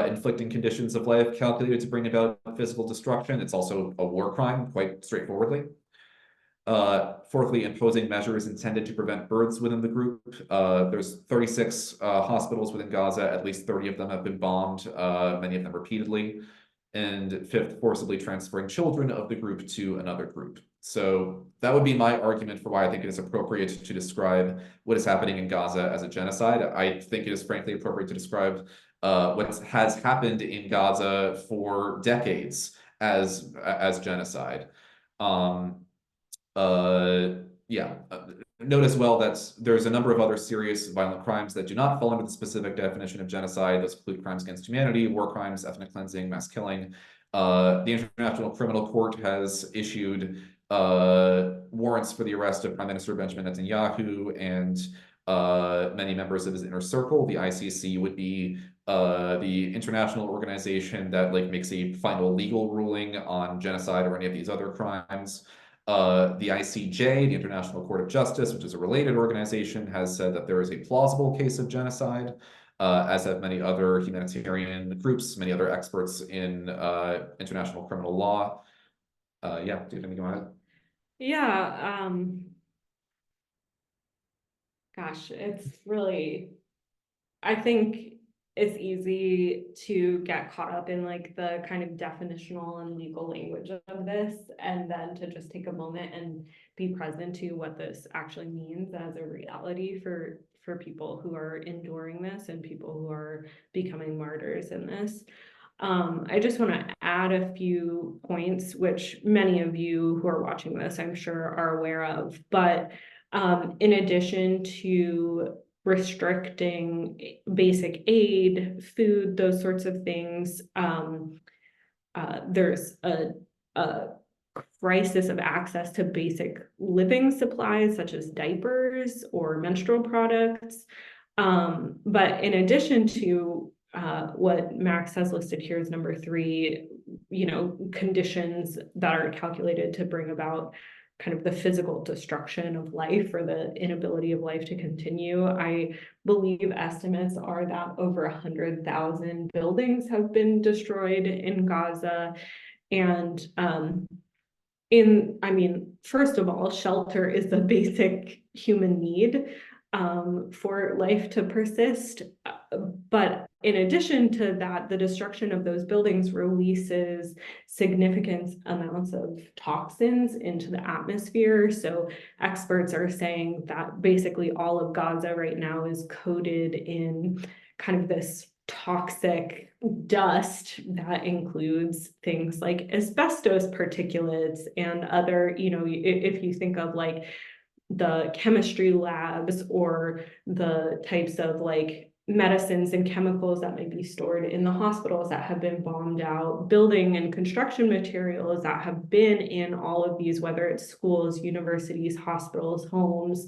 [SPEAKER 1] inflicting conditions of life calculated to bring about physical destruction. It's also a war crime, quite straightforwardly. Fourthly, imposing measures intended to prevent births within the group. There's 36 hospitals within Gaza. At least 30 of them have been bombed, many of them repeatedly. And fifth, forcibly transferring children of the group to another group. So that would be my argument for why I think it is appropriate to describe what is happening in Gaza as a genocide. I think it is frankly appropriate to describe what has happened in Gaza for decades as genocide. Note as well that there's a number of other serious violent crimes that do not fall under the specific definition of genocide. Those include crimes against humanity, war crimes, ethnic cleansing, mass killing. The International Criminal Court has issued warrants for the arrest of Prime Minister Benjamin Netanyahu and many members of his inner circle. The ICC would be the international organization that makes a final legal ruling on genocide or any of these other crimes. The ICJ, the International Court of Justice, which is a related organization, has said that there is a plausible case of genocide, as have many other humanitarian groups, many other experts in international criminal law. Do you have anything to go ahead?
[SPEAKER 2] Yeah, gosh, it's really, I think it's easy to get caught up in the kind of definitional and legal language of this, and then to just take a moment and be present to what this actually means as a reality for people who are enduring this and people who are becoming martyrs in this. I just want to add a few points, which many of you who are watching this, I'm sure, are aware of. But in addition to restricting basic aid, food, those sorts of things, there's a crisis of access to basic living supplies, such as diapers or menstrual products. But in addition to what Max has listed here as number 3, conditions that are calculated to bring about kind of the physical destruction of life or the inability of life to continue. I believe estimates are that over 100,000 buildings have been destroyed in Gaza. And first of all, shelter is a basic human need for life to persist. But in addition to that, the destruction of those buildings releases significant amounts of toxins into the atmosphere. So experts are saying that basically all of Gaza right now is coated in kind of this toxic dust that includes things like asbestos particulates and other, if you think of like the chemistry labs or the types of like medicines and chemicals that might be stored in the hospitals that have been bombed out, building and construction materials that have been in all of these, whether it's schools, universities, hospitals, homes,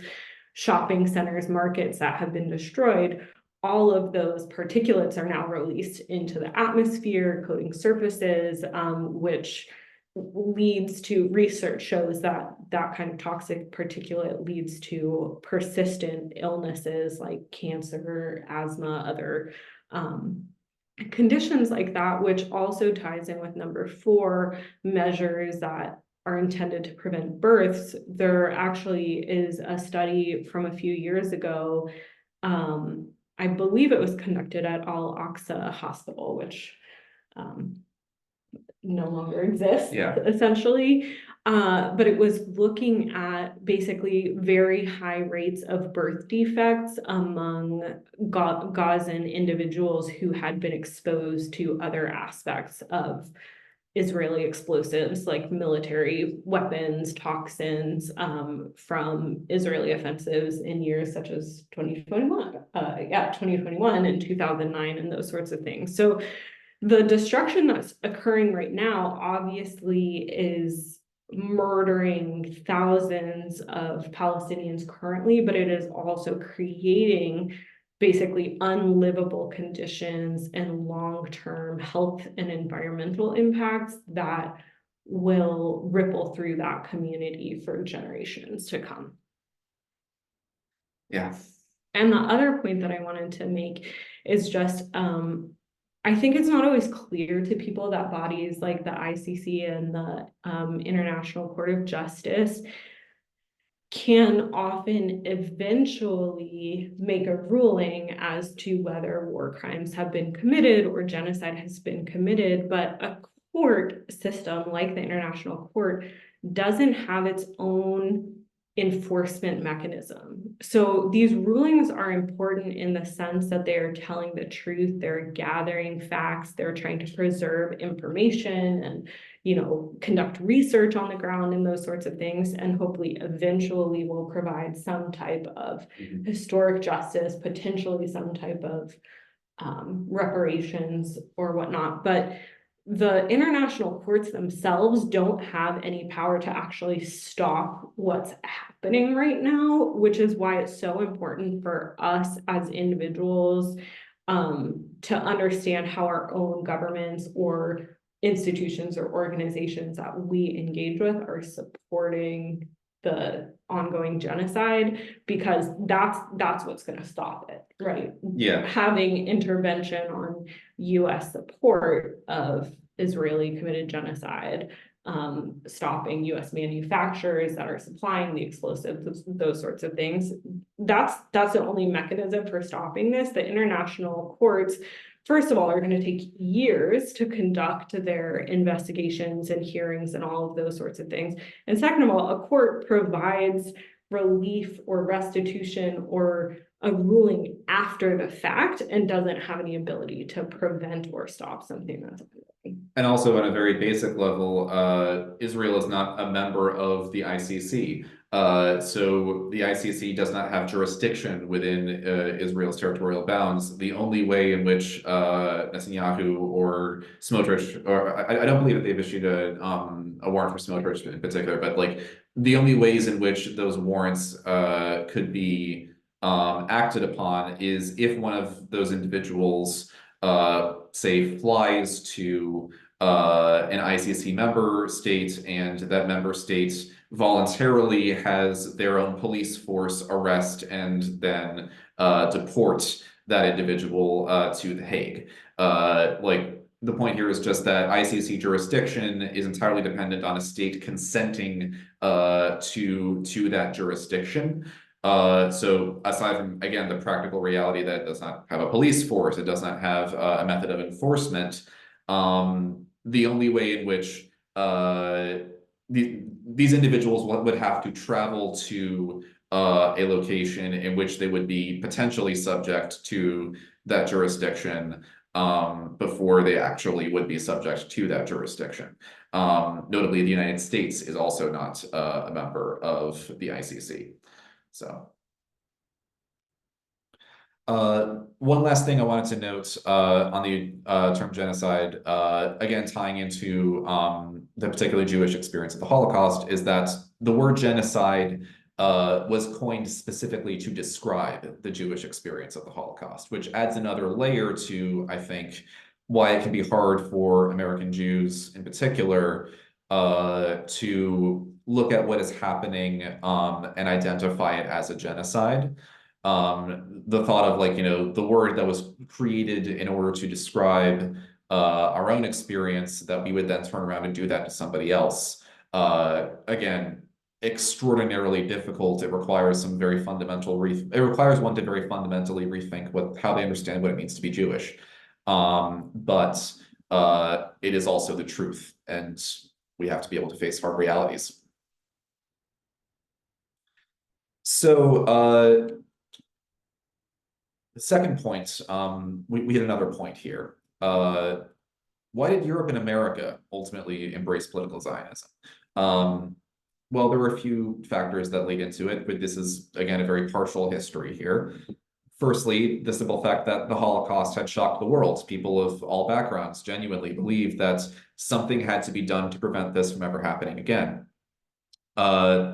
[SPEAKER 2] shopping centers, markets that have been destroyed. All of those particulates are now released into the atmosphere, coating surfaces, which leads to, research shows that that kind of toxic particulate leads to persistent illnesses like cancer, asthma, other conditions like that, which also ties in with number 4, measures that are intended to prevent births. There actually is a study from a few years ago. I believe it was conducted at Al-Aqsa Hospital, which no longer exists, essentially. But it was looking at basically very high rates of birth defects among Gazan individuals who had been exposed to other aspects of Israeli explosives like military weapons, toxins from Israeli offensives in years such as 2021 and 2009 and those sorts of things. So the destruction that's occurring right now obviously is murdering thousands of Palestinians currently, but it is also creating basically unlivable conditions and long-term health and environmental impacts that will ripple through that community for generations to come.
[SPEAKER 1] Yeah.
[SPEAKER 2] And the other point that I wanted to make is just, I think it's not always clear to people that bodies like the ICC and the International Court of Justice can often eventually make a ruling as to whether war crimes have been committed or genocide has been committed, but a court system like the International Court doesn't have its own enforcement mechanism. So these rulings are important in the sense that they are telling the truth, they're gathering facts, they're trying to preserve information and conduct research on the ground and those sorts of things, and hopefully eventually will provide some type of historic justice, potentially some type of reparations or whatnot. But the international courts themselves don't have any power to actually stop what's happening right now, which is why it's so important for us as individuals to understand how our own governments or institutions or organizations that we engage with are supporting the ongoing genocide, because that's what's going to stop it, right?
[SPEAKER 1] Yeah.
[SPEAKER 2] Having intervention on US support of Israeli committed genocide, stopping US manufacturers that are supplying the explosives, those sorts of things. That's the only mechanism for stopping this. The international courts, first of all, are going to take years to conduct their investigations and hearings and all of those sorts of things. And second of all, a court provides relief or restitution or a ruling after the fact and doesn't have any ability to prevent or stop something that's happening.
[SPEAKER 1] And also on a very basic level, Israel is not a member of the ICC. So the ICC does not have jurisdiction within Israel's territorial bounds. The only way in which Netanyahu or Smotrich, or I don't believe that they've issued a warrant for Smotrich in particular, but like the only ways in which those warrants could be acted upon is if one of those individuals, say, flies to an ICC member state, and that member state voluntarily has their own police force arrest and then deport that individual to The Hague. Like, the point here is just that ICC jurisdiction is entirely dependent on a state consenting to that jurisdiction. So aside from, again, the practical reality that it does not have a police force, it does not have a method of enforcement, the only way in which these individuals would have to travel to a location in which they would be potentially subject to that jurisdiction before they actually would be subject to that jurisdiction. Notably, the United States is also not a member of the ICC. So, one last thing I wanted to note on the term genocide, again, tying into the particularly Jewish experience of the Holocaust, is that the word genocide was coined specifically to describe the Jewish experience of the Holocaust, which adds another layer to, I think, why it can be hard for American Jews in particular to look at what is happening and identify it as a genocide. The thought of, like, you know, the word that was created in order to describe our own experience, that we would then turn around and do that to somebody else. Again, extraordinarily difficult. It requires some very fundamental it requires one to very fundamentally rethink how they understand what it means to be Jewish. But it is also the truth, and we have to be able to face hard realities. So the second point, we had another point here. Why did Europe and America ultimately embrace political Zionism? Well, there were a few factors that lead into it, but this is, again, a very partial history here. Firstly, the simple fact that the Holocaust had shocked the world. People of all backgrounds genuinely believed that something had to be done to prevent this from ever happening again.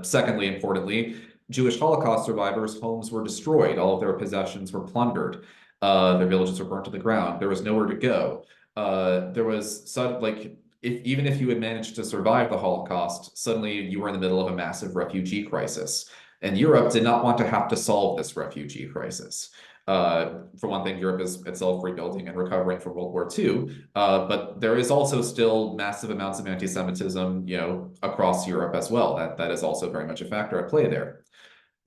[SPEAKER 1] Secondly, importantly, Jewish Holocaust survivors' homes were destroyed. All of their possessions were plundered. Their villages were burnt to the ground. There was nowhere to go. There was such, like, even if you had managed to survive the Holocaust, suddenly you were in the middle of a massive refugee crisis. And Europe did not want to have to solve this refugee crisis. For one thing, Europe is itself rebuilding and recovering from World War II, but there is also still massive amounts of anti-Semitism, you know, across Europe as well. That is also very much a factor at play there.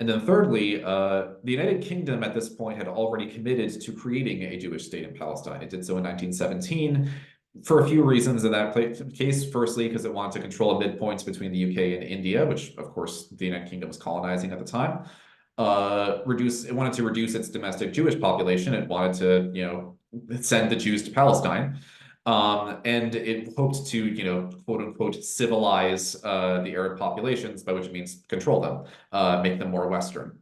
[SPEAKER 1] And then thirdly, the United Kingdom at this point had already committed to creating a Jewish state in Palestine. It did so in 1917 for a few reasons in that case. Firstly, because it wanted to control midpoints between the UK and India, which of course the United Kingdom was colonizing at the time. It wanted to reduce its domestic Jewish population. It wanted to, you know, send the Jews to Palestine. And it hoped to, you know, quote unquote, civilize the Arab populations, by which it means control them, make them more Western.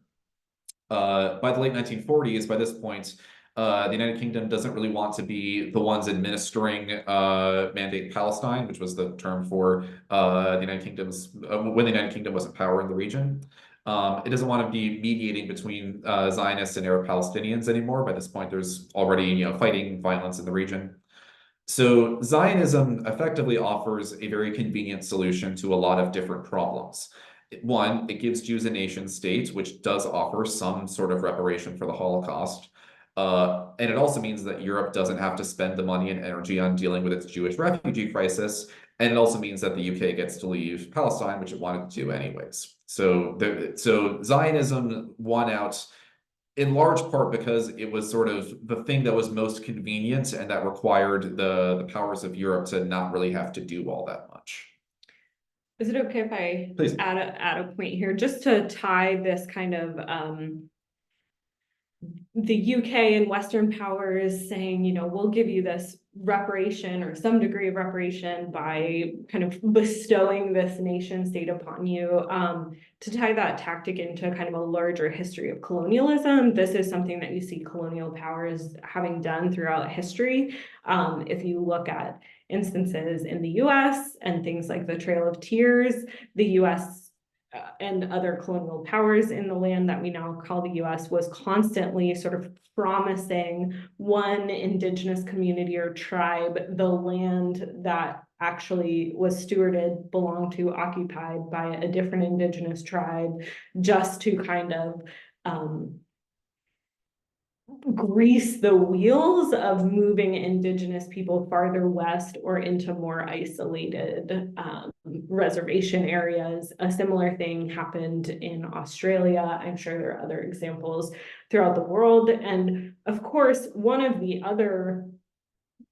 [SPEAKER 1] By the late 1940s, by this point, the United Kingdom doesn't really want to be the ones administering Mandate Palestine, which was the term for the United Kingdom's, when the United Kingdom was in power in the region. It doesn't want to be mediating between Zionists and Arab Palestinians anymore. By this point, there's already, you know, fighting, violence in the region. So Zionism effectively offers a very convenient solution to a lot of different problems. One, it gives Jews a nation state, which does offer some sort of reparation for the Holocaust. And it also means that Europe doesn't have to spend the money and energy on dealing with its Jewish refugee crisis. And it also means that the UK gets to leave Palestine, which it wanted to do anyways. So Zionism won out in large part because it was sort of the thing that was most convenient and that required the powers of Europe to not really have to do all that much.
[SPEAKER 2] Is it okay if I
[SPEAKER 1] Please
[SPEAKER 2] add a point here, just to tie this kind of the UK and Western powers saying, you know, we'll give you this reparation or some degree of reparation by kind of bestowing this nation state upon you. To tie that tactic into kind of a larger history of colonialism, this is something that you see colonial powers having done throughout history. If you look at instances in the US and things like the Trail of Tears, the US and other colonial powers in the land that we now call the US was constantly sort of promising one indigenous community or tribe the land that actually was stewarded, belonged to, occupied by a different indigenous tribe, just to kind of grease the wheels of moving indigenous people farther west or into more isolated reservation areas. A similar thing happened in Australia. I'm sure there are other examples throughout the world. And of course, one of the other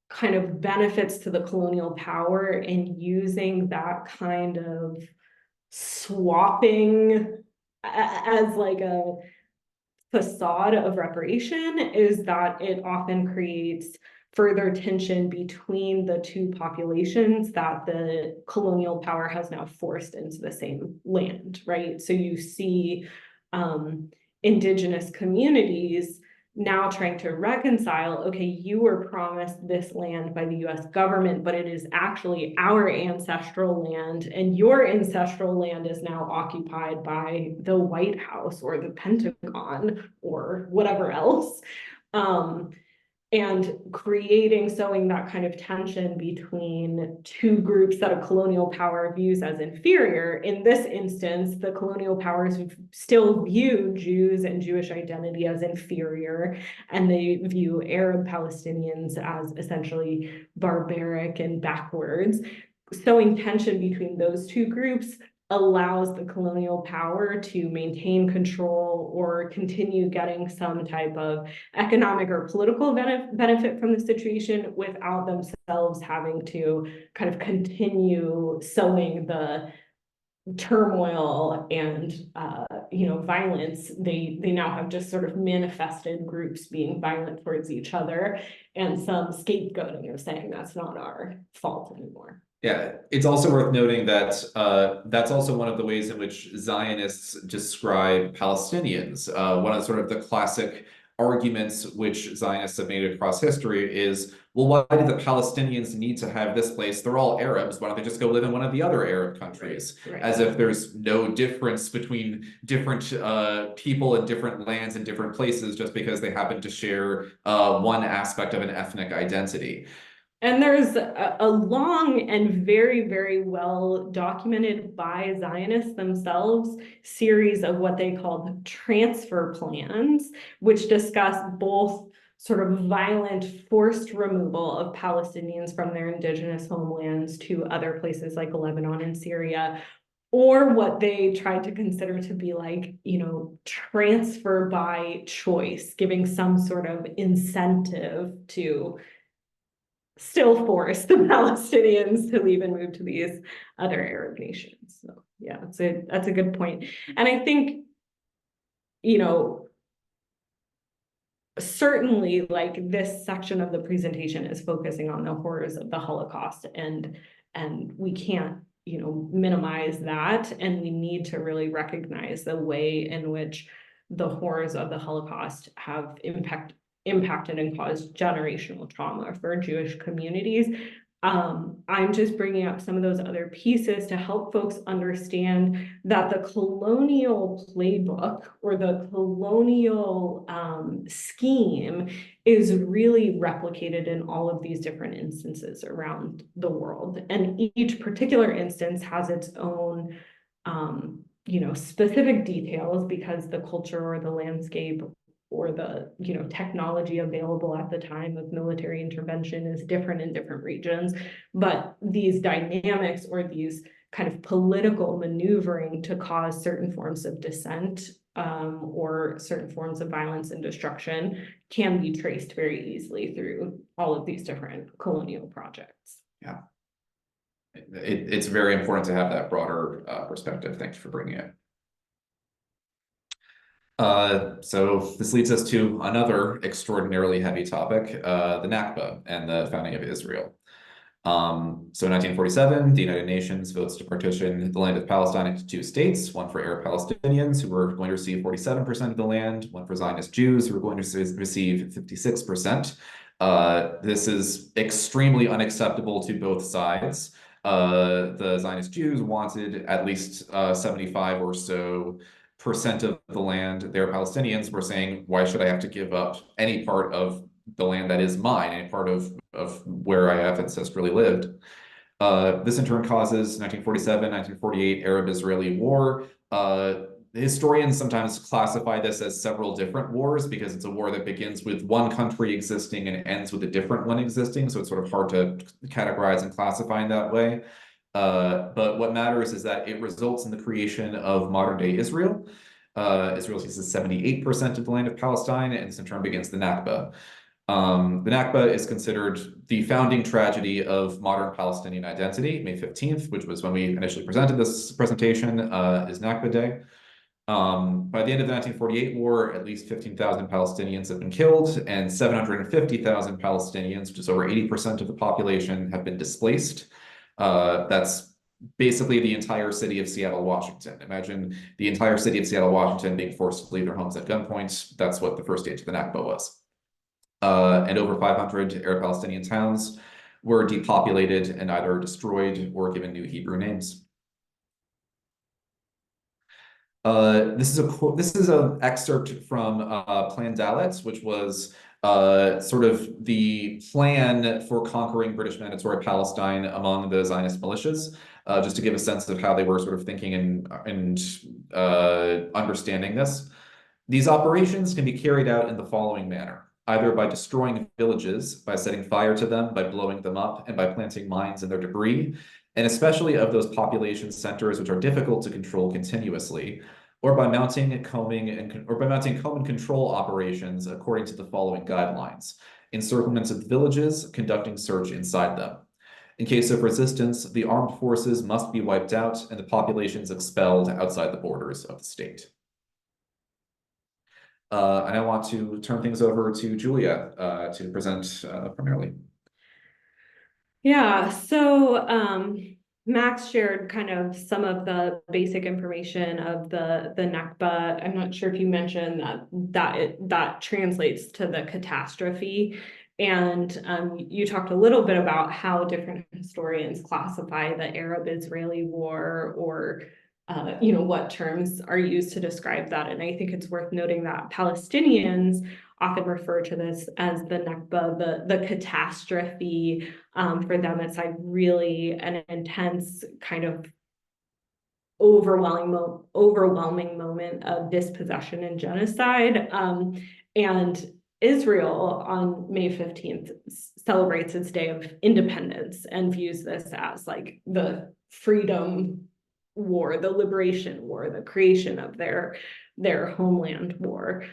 [SPEAKER 2] kind of benefits to the colonial power in using that kind of swapping as like a facade of reparation is that it often creates further tension between the two populations that the colonial power has now forced into the same land, right? So you see indigenous communities now trying to reconcile, okay, you were promised this land by the US government, but it is actually our ancestral land, and your ancestral land is now occupied by the White House or the Pentagon or whatever else. And sowing that kind of tension between two groups that a colonial power views as inferior. In this instance, the colonial powers still view Jews and Jewish identity as inferior, and they view Arab Palestinians as essentially barbaric and backwards. Sowing tension between those two groups allows the colonial power to maintain control or continue getting some type of economic or political benefit from the situation without themselves having to kind of continue sowing the turmoil and violence. They now have just sort of manifested groups being violent towards each other and some scapegoating of saying that's not our fault anymore.
[SPEAKER 1] Yeah, it's also worth noting that that's also one of the ways in which Zionists describe Palestinians. One of sort of the classic arguments which Zionists have made across history is, well, why do the Palestinians need to have this place? They're all Arabs. Why don't they just go live in one of the other Arab countries?
[SPEAKER 2] Right.
[SPEAKER 1] As if there's no difference between different people in different lands and different places just because they happen to share one aspect of an ethnic identity.
[SPEAKER 2] And there's a long and very, very well documented by Zionists themselves series of what they call transfer plans, which discuss both sort of violent forced removal of Palestinians from their indigenous homelands to other places like Lebanon and Syria, or what they tried to consider to be like, transfer by choice, giving some sort of incentive to still force the Palestinians to leave and move to these other Arab nations. So yeah, that's a good point. And I think, certainly like this section of the presentation is focusing on the horrors of the Holocaust, and we can't, minimize that. And we need to really recognize the way in which the horrors of the Holocaust have impacted and caused generational trauma for Jewish communities. I'm just bringing up some of those other pieces to help folks understand that the colonial playbook or the colonial scheme is really replicated in all of these different instances around the world. And each particular instance has its own specific details, because the culture or the landscape or the technology available at the time of military intervention is different in different regions. But these dynamics or these kind of political maneuvering to cause certain forms of dissent or certain forms of violence and destruction can be traced very easily through all of these different colonial projects.
[SPEAKER 1] Yeah, it's very important to have that broader perspective. Thanks for bringing it. So this leads us to another extraordinarily heavy topic, the Nakba and the founding of Israel. So in 1947, the United Nations votes to partition the land of Palestine into two states, one for Arab Palestinians, who were going to receive 47% of the land, one for Zionist Jews, who were going to receive 56%. This is extremely unacceptable to both sides. The Zionist Jews wanted at least 75 or so percent of the land. Their Palestinians were saying, why should I have to give up any part of the land that is mine, any part of where I have ancestrally lived? This in turn causes 1947, 1948 Arab-Israeli War. Historians sometimes classify this as several different wars because it's a war that begins with one country existing and ends with a different one existing. So it's sort of hard to categorize and classify in that way. But what matters is that it results in the creation of modern-day Israel. Israel seizes 78% of the land of Palestine, and this in turn begins the Nakba. The Nakba is considered the founding tragedy of modern Palestinian identity. May 15th, which was when we initially presented this presentation, is Nakba Day. By the end of the 1948 war, at least 15,000 Palestinians have been killed, and 750,000 Palestinians, which is over 80% of the population, have been displaced. That's basically the entire city of Seattle, Washington. Imagine the entire city of Seattle, Washington being forced to leave their homes at gunpoint. That's what the first stage of the Nakba was. And over 500 Arab Palestinian towns were depopulated and either destroyed or given new Hebrew names. This is an excerpt from Plan Dalet, which was sort of the plan for conquering British Mandatory Palestine among the Zionist militias, just to give a sense of how they were sort of thinking and understanding this. These operations can be carried out in the following manner: either by destroying villages, by setting fire to them, by blowing them up, and by planting mines in their debris, and especially of those population centers which are difficult to control continuously, or by mounting comb and control operations according to the following guidelines: encirclement of villages, conducting search inside them. In case of resistance, the armed forces must be wiped out and the populations expelled outside the borders of the state. And I want to turn things over to Julia to present primarily.
[SPEAKER 2] Yeah, so Max shared kind of some of the basic information of the Nakba. I'm not sure if you mentioned that translates to the catastrophe. And you talked a little bit about how different historians classify the Arab-Israeli war, or what terms are used to describe that. And I think it's worth noting that Palestinians often refer to this as the Nakba, the catastrophe. For them, it's like really an intense kind of overwhelming moment of dispossession and genocide. And Israel on May 15th celebrates its Day of Independence and views this as like the freedom war, the liberation war, the creation of their homeland war.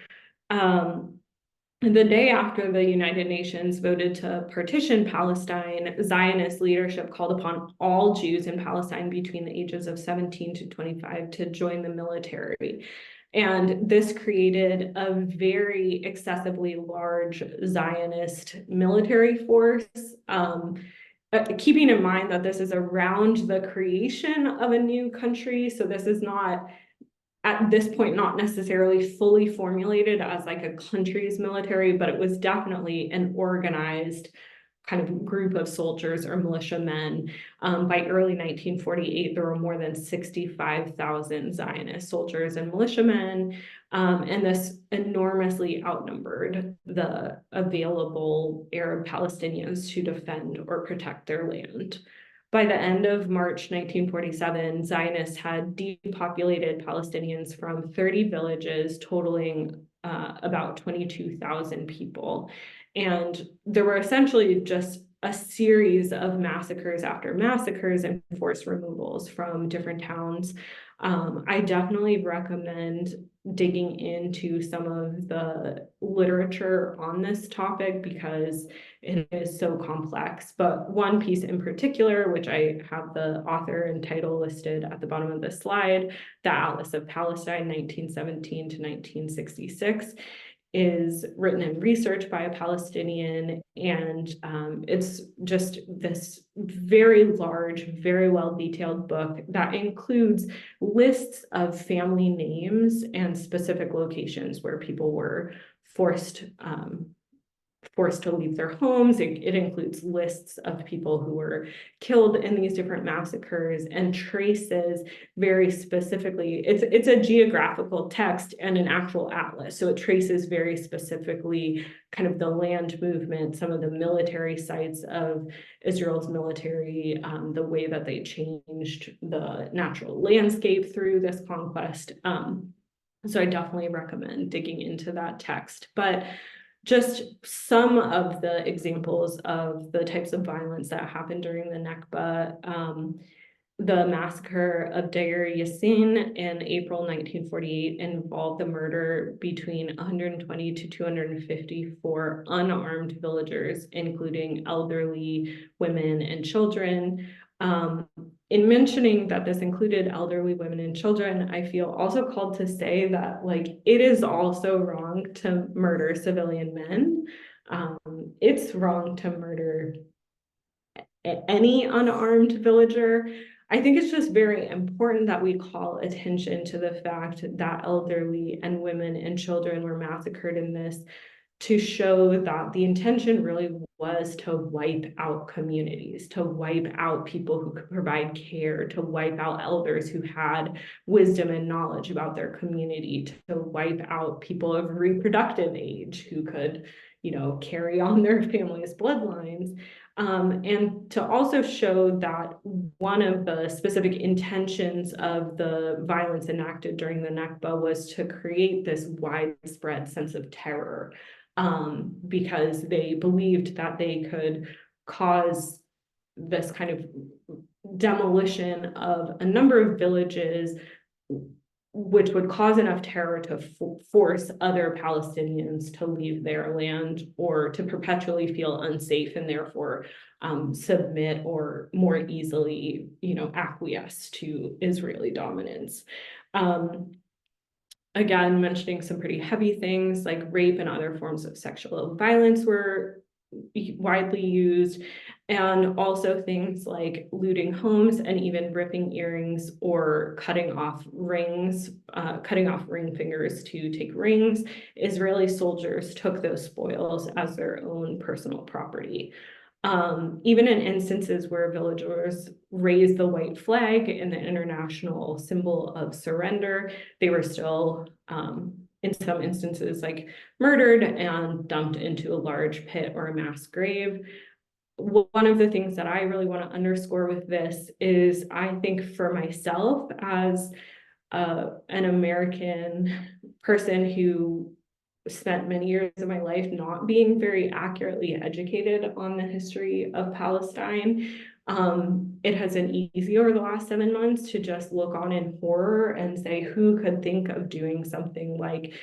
[SPEAKER 2] The day after the United Nations voted to partition Palestine, Zionist leadership called upon all Jews in Palestine between the ages of 17 to 25 to join the military. And this created a very excessively large Zionist military force. Keeping in mind that this is around the creation of a new country, so this is not, at this point, not necessarily fully formulated as like a country's military, but it was definitely an organized kind of group of soldiers or militiamen. By early 1948, there were more than 65,000 Zionist soldiers and militiamen, and this enormously outnumbered the available Arab Palestinians to defend or protect their land. By the end of March 1947, Zionists had depopulated Palestinians from 30 villages, totaling about 22,000 people. And there were essentially just a series of massacres after massacres and forced removals from different towns. I definitely recommend digging into some of the literature on this topic because it is so complex. But one piece in particular, which I have the author and title listed at the bottom of the slide, The Atlas of Palestine, 1917 to 1966, is written and researched by a Palestinian, and it's just this very large, very well detailed book that includes lists of family names and specific locations where people were forced forced to leave their homes. It includes lists of people who were killed in these different massacres and traces very specifically, it's a geographical text and an actual atlas. So it traces very specifically kind of the land movement, some of the military sites of Israel's military, the way that they changed the natural landscape through this conquest. So I definitely recommend digging into that text. But just some of the examples of the types of violence that happened during the Nakba. The massacre of Deir Yassin in April 1948 involved the murder between 120 to 254 unarmed villagers, including elderly women and children. In mentioning that this included elderly women and children, I feel also called to say that it is also wrong to murder civilian men. It's wrong to murder any unarmed villager. I think it's just very important that we call attention to the fact that elderly and women and children were massacred in this, to show that the intention really was to wipe out communities, to wipe out people who could provide care, to wipe out elders who had wisdom and knowledge about their community, to wipe out people of reproductive age who could, carry on their family's bloodlines. And to also show that one of the specific intentions of the violence enacted during the Nakba was to create this widespread sense of terror, because they believed that they could cause this kind of demolition of a number of villages, which would cause enough terror to force other Palestinians to leave their land or to perpetually feel unsafe and therefore submit or more easily, acquiesce to Israeli dominance. Again, mentioning some pretty heavy things like rape and other forms of sexual violence were widely used, and also things like looting homes and even ripping earrings or cutting off ring fingers to take rings. Israeli soldiers took those spoils as their own personal property. Even in instances where villagers raised the white flag in the international symbol of surrender, they were still, in some instances, murdered and dumped into a large pit or a mass grave. One of the things that I really want to underscore with this is, I think for myself as an American person who spent many years of my life not being very accurately educated on the history of Palestine, it has been easy over the last 7 months to just look on in horror and say, who could think of doing something like,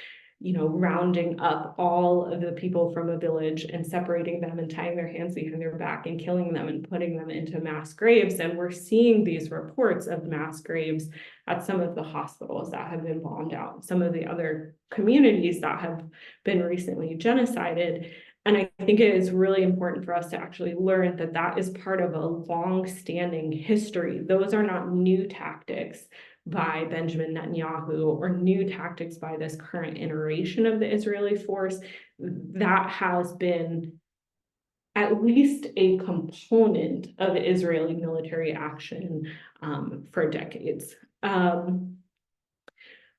[SPEAKER 2] rounding up all of the people from a village and separating them and tying their hands behind their back and killing them and putting them into mass graves. And we're seeing these reports of mass graves at some of the hospitals that have been bombed out, some of the other communities that have been recently genocided. And I think it is really important for us to actually learn that that is part of a long-standing history. Those are not new tactics by Benjamin Netanyahu or new tactics by this current iteration of the Israeli force. That has been at least a component of Israeli military action for decades.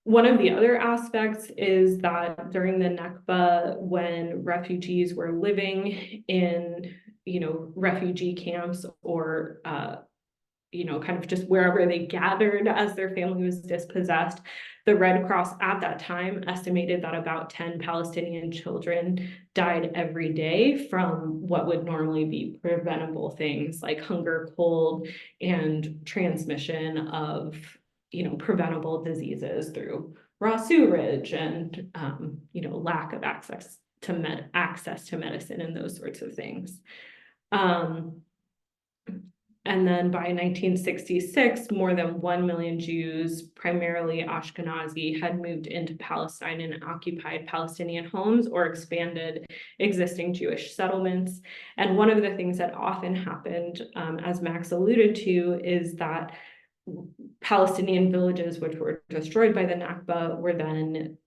[SPEAKER 2] One of the other aspects is that during the Nakba, when refugees were living in, refugee camps or kind of just wherever they gathered as their family was dispossessed, the Red Cross at that time estimated that about 10 Palestinian children died every day from what would normally be preventable things like hunger, cold, and transmission of, preventable diseases through raw sewage and, lack of access to medicine and those sorts of things. And then by 1966, more than 1 million Jews, primarily Ashkenazi, had moved into Palestine and occupied Palestinian homes or expanded existing Jewish settlements. And one of the things that often happened, as Max alluded to, is that Palestinian villages, which were destroyed by the Nakba, were then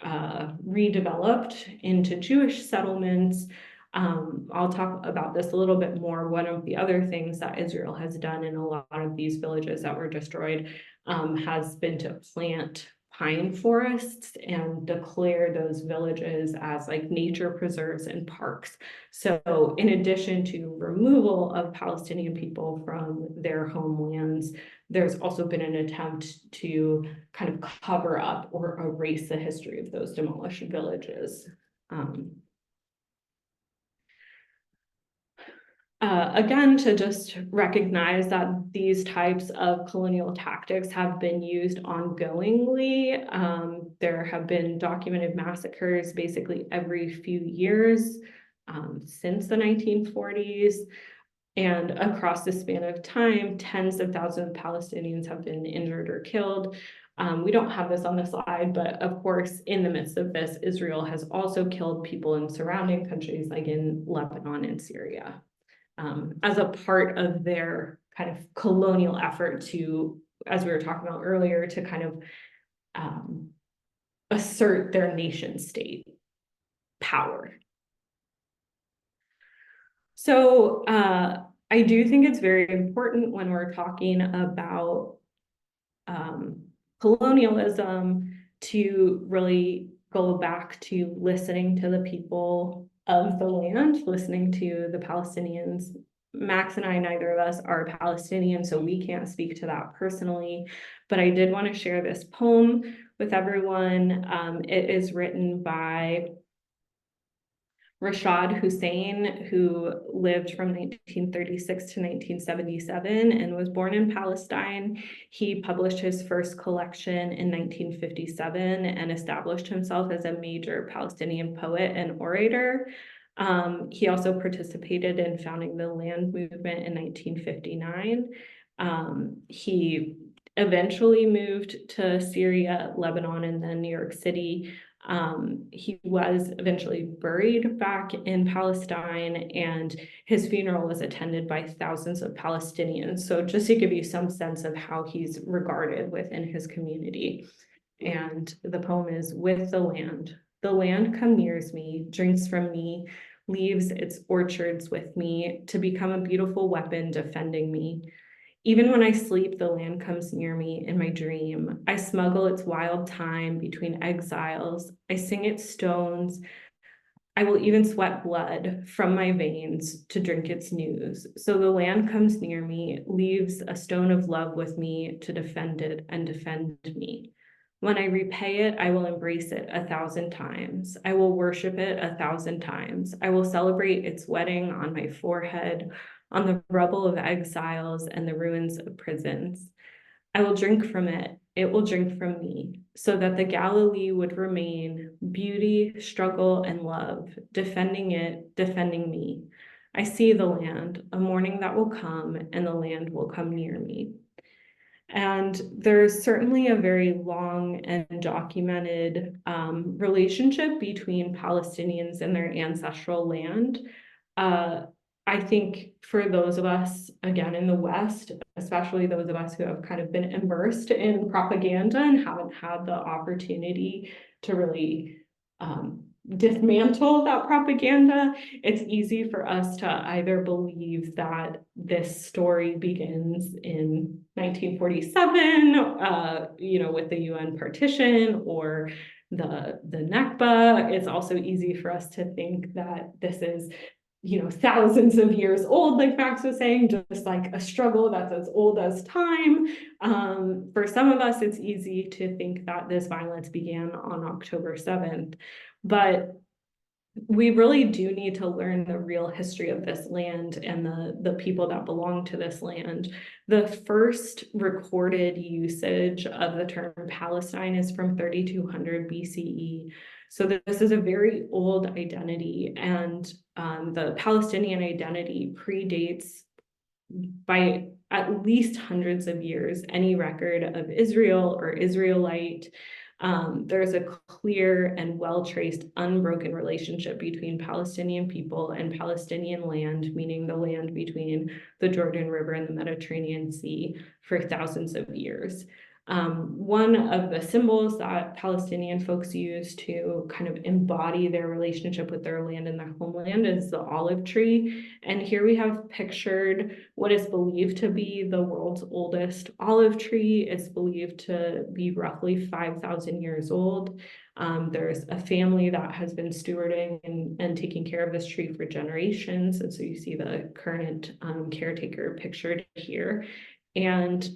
[SPEAKER 2] redeveloped into Jewish settlements. I'll talk about this a little bit more. One of the other things that Israel has done in a lot of these villages that were destroyed has been to plant pine forests and declare those villages as like nature preserves and parks. So in addition to removal of Palestinian people from their homelands, there's also been an attempt to kind of cover up or erase the history of those demolished villages. Again, to just recognize that these types of colonial tactics have been used ongoingly. There have been documented massacres basically every few years since the 1940s. And across the span of time, tens of thousands of Palestinians have been injured or killed. We don't have this on the slide, but of course, in the midst of this, Israel has also killed people in surrounding countries like in Lebanon and Syria. As a part of their kind of colonial effort to, as we were talking about earlier, to kind of assert their nation state power. So I do think it's very important when we're talking about colonialism to really go back to listening to the people of the land, listening to the Palestinians. Max and I, neither of us are Palestinian, so we can't speak to that personally, but I did want to share this poem with everyone. It is written by Rashad Hussein, who lived from 1936 to 1977 and was born in Palestine. He published his first collection in 1957 and established himself as a major Palestinian poet and orator. He also participated in founding the land movement in 1959. He eventually moved to Syria, Lebanon, and then New York City. He was eventually buried back in Palestine, and his funeral was attended by thousands of Palestinians. So just to give you some sense of how he's regarded within his community. And the poem is, "With the land come nears me, drinks from me, leaves its orchards with me to become a beautiful weapon defending me. Even when I sleep, the land comes near me in my dream. I smuggle its wild time between exiles. I sing its stones. I will even sweat blood from my veins to drink its news. So the land comes near me, leaves a stone of love with me to defend it and defend me. When I repay it, I will embrace it 1,000 times. I will worship it 1,000 times. I will celebrate its wedding on my forehead, on the rubble of exiles and the ruins of prisons. I will drink from it. It will drink from me, so that the Galilee would remain beauty, struggle, and love, defending it, defending me. I see the land, a morning that will come, and the land will come near me." And there's certainly a very long and documented relationship between Palestinians and their ancestral land. I think for those of us, again, in the West, especially those of us who have kind of been immersed in propaganda and haven't had the opportunity to really dismantle that propaganda, it's easy for us to either believe that this story begins in 1947, with the UN partition or the Nakba. It's also easy for us to think that this is thousands of years old, like Max was saying, just like a struggle that's as old as time. For some of us, it's easy to think that this violence began on October 7th, but we really do need to learn the real history of this land and the people that belong to this land. The first recorded usage of the term Palestine is from 3200 BCE. So this is a very old identity, and the Palestinian identity predates by at least hundreds of years any record of Israel or Israelite. There's a clear and well-traced, unbroken relationship between Palestinian people and Palestinian land, meaning the land between the Jordan River and the Mediterranean Sea, for thousands of years. One of the symbols that Palestinian folks use to kind of embody their relationship with their land and their homeland is the olive tree. And here we have pictured what is believed to be the world's oldest olive tree. It's believed to be roughly 5,000 years old. There's a family that has been stewarding and taking care of this tree for generations. And so you see the current caretaker pictured here. And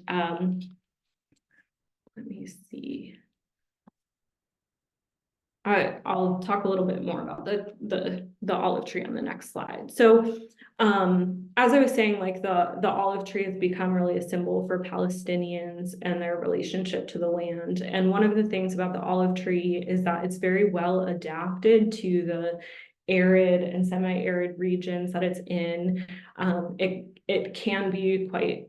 [SPEAKER 2] let me see. I'll talk a little bit more about the olive tree on the next slide. So as I was saying, like the olive tree has become really a symbol for Palestinians and their relationship to the land. And one of the things about the olive tree is that it's very well adapted to the arid and semi-arid regions that it's in. It can be quite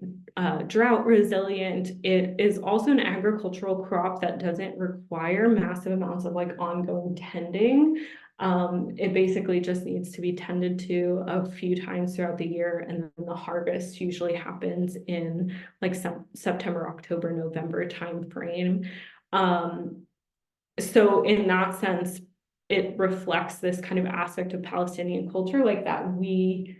[SPEAKER 2] drought resilient. It is also an agricultural crop that doesn't require massive amounts of like ongoing tending. It basically just needs to be tended to a few times throughout the year, and then the harvest usually happens in like September, October, November timeframe. So in that sense, it reflects this kind of aspect of Palestinian culture, like that we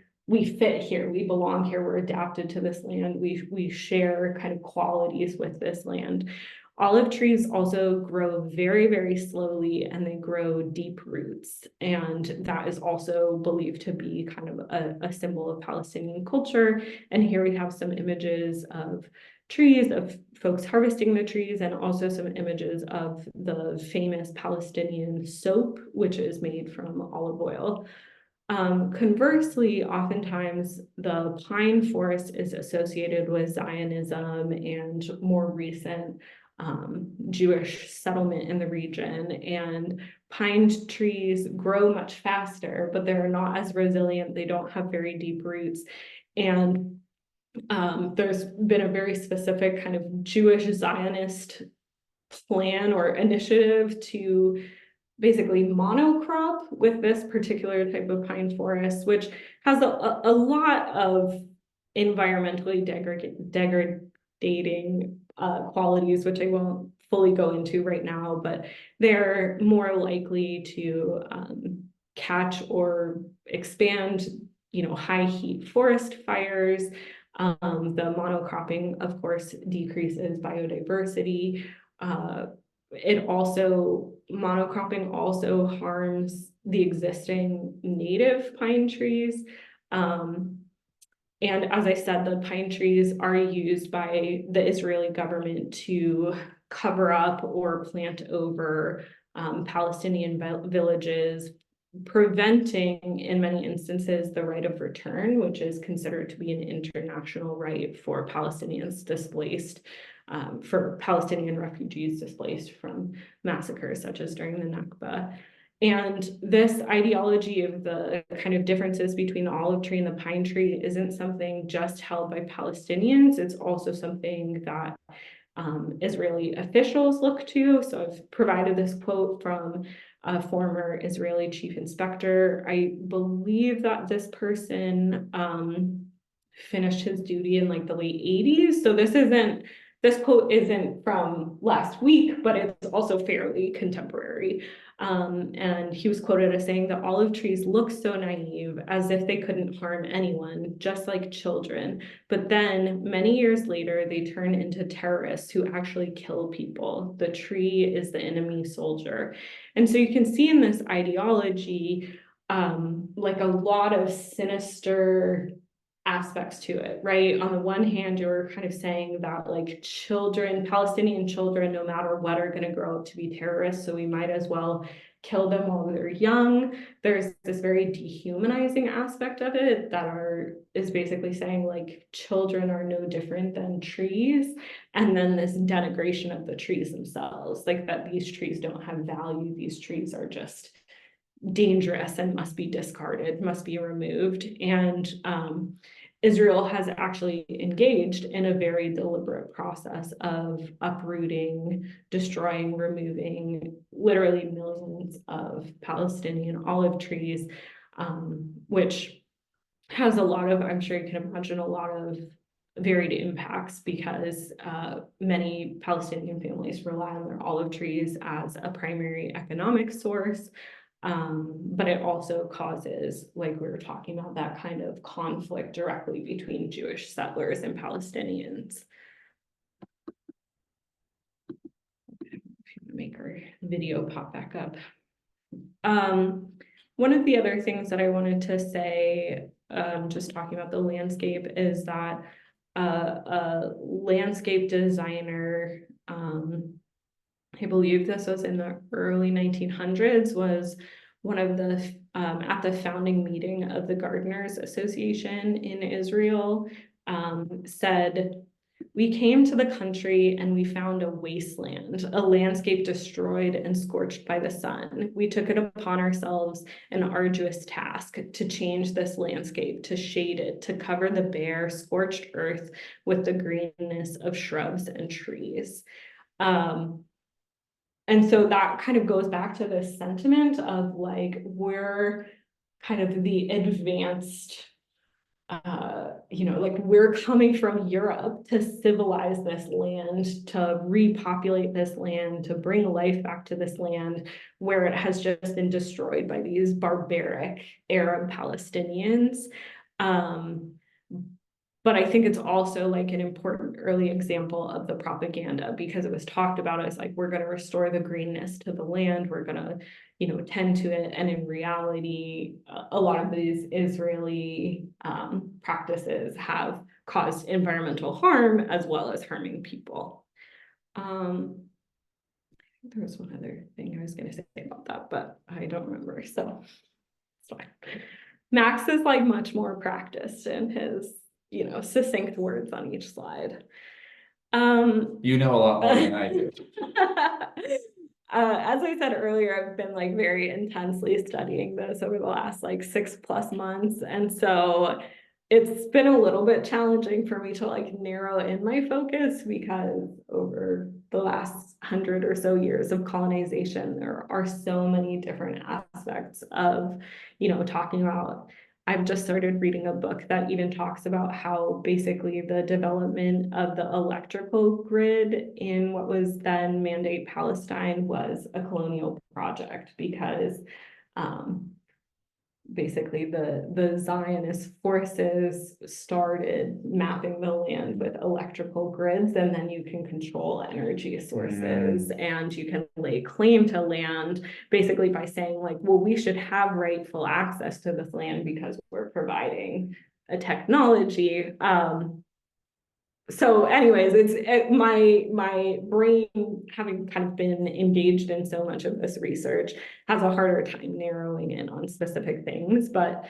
[SPEAKER 2] fit here, we belong here, we're adapted to this land, we share kind of qualities with this land. Olive trees also grow very, very slowly, and they grow deep roots. And that is also believed to be kind of a symbol of Palestinian culture. And here we have some images of trees, of folks harvesting the trees, and also some images of the famous Palestinian soap, which is made from olive oil. Conversely, oftentimes the pine forest is associated with Zionism and more recent Jewish settlement in the region, and pine trees grow much faster, but they're not as resilient. They don't have very deep roots. And there's been a very specific kind of Jewish Zionist plan or initiative to basically monocrop with this particular type of pine forest, which has a lot of environmentally degrading qualities, which I won't fully go into right now, but they're more likely to catch or expand, high heat forest fires. The monocropping, of course, decreases biodiversity. Monocropping also harms the existing native pine trees. And as I said, the pine trees are used by the Israeli government to cover up or plant over Palestinian villages, preventing, in many instances, the right of return, which is considered to be an international right for Palestinians displaced, for Palestinian refugees displaced from massacres such as during the Nakba. And this ideology of the kind of differences between the olive tree and the pine tree isn't something just held by Palestinians. It's also something that Israeli officials look to. So I've provided this quote from a former Israeli chief inspector. I believe that this person finished his duty in like the late 80s. So this quote isn't from last week, but it's also fairly contemporary. And he was quoted as saying that olive trees look so naive, as if they couldn't harm anyone, just like children. But then many years later, they turn into terrorists who actually kill people. The tree is the enemy soldier. And so you can see in this ideology, like a lot of sinister aspects to it, right? On the one hand, you're kind of saying that like Palestinian children, no matter what, are going to grow up to be terrorists, so we might as well kill them while they're young. There's this very dehumanizing aspect of it that is basically saying like children are no different than trees, and then this denigration of the trees themselves, like that these trees don't have value, these trees are just dangerous and must be discarded, must be removed. And Israel has actually engaged in a very deliberate process of uprooting, destroying, removing literally millions of Palestinian olive trees, which has a lot of, I'm sure you can imagine, a lot of varied impacts because many Palestinian families rely on their olive trees as a primary economic source. But it also causes, like we were talking about, that kind of conflict directly between Jewish settlers and Palestinians. Make our video pop back up. One of the other things that I wanted to say, just talking about the landscape, is that a landscape designer, I believe this was in the early 1900s, was one of the, at the founding meeting of the Gardeners Association in Israel, said, "We came to the country and we found a wasteland, a landscape destroyed and scorched by the sun. We took it upon ourselves an arduous task to change this landscape, to shade it, to cover the bare, scorched earth with the greenness of shrubs and trees." And so that kind of goes back to this sentiment of like, we're kind of the advanced, like we're coming from Europe to civilize this land, to repopulate this land, to bring life back to this land where it has just been destroyed by these barbaric Arab Palestinians. But I think it's also like an important early example of the propaganda, because it was talked about as like, we're going to restore the greenness to the land, we're going to, tend to it. And in reality, a lot of these Israeli practices have caused environmental harm as well as harming people. There was one other thing I was going to say about that, but I don't remember. So it's fine. Max is like much more practiced in his succinct words on each slide.
[SPEAKER 1] You know a lot more than I do.
[SPEAKER 2] As I said earlier, I've been like very intensely studying this over the last like 6+ months. And so it's been a little bit challenging for me to like narrow in my focus, because over the last 100 or so years of colonization, there are so many different aspects of, talking about. I've just started reading a book that even talks about how basically the development of the electrical grid in what was then Mandate Palestine was a colonial project, because basically the Zionist forces started mapping the land with electrical grids, and then you can control energy sources and you can lay claim to land basically by saying like, well, we should have rightful access to this land because we're providing a technology. So anyways, my brain, having kind of been engaged in so much of this research, has a harder time narrowing in on specific things. But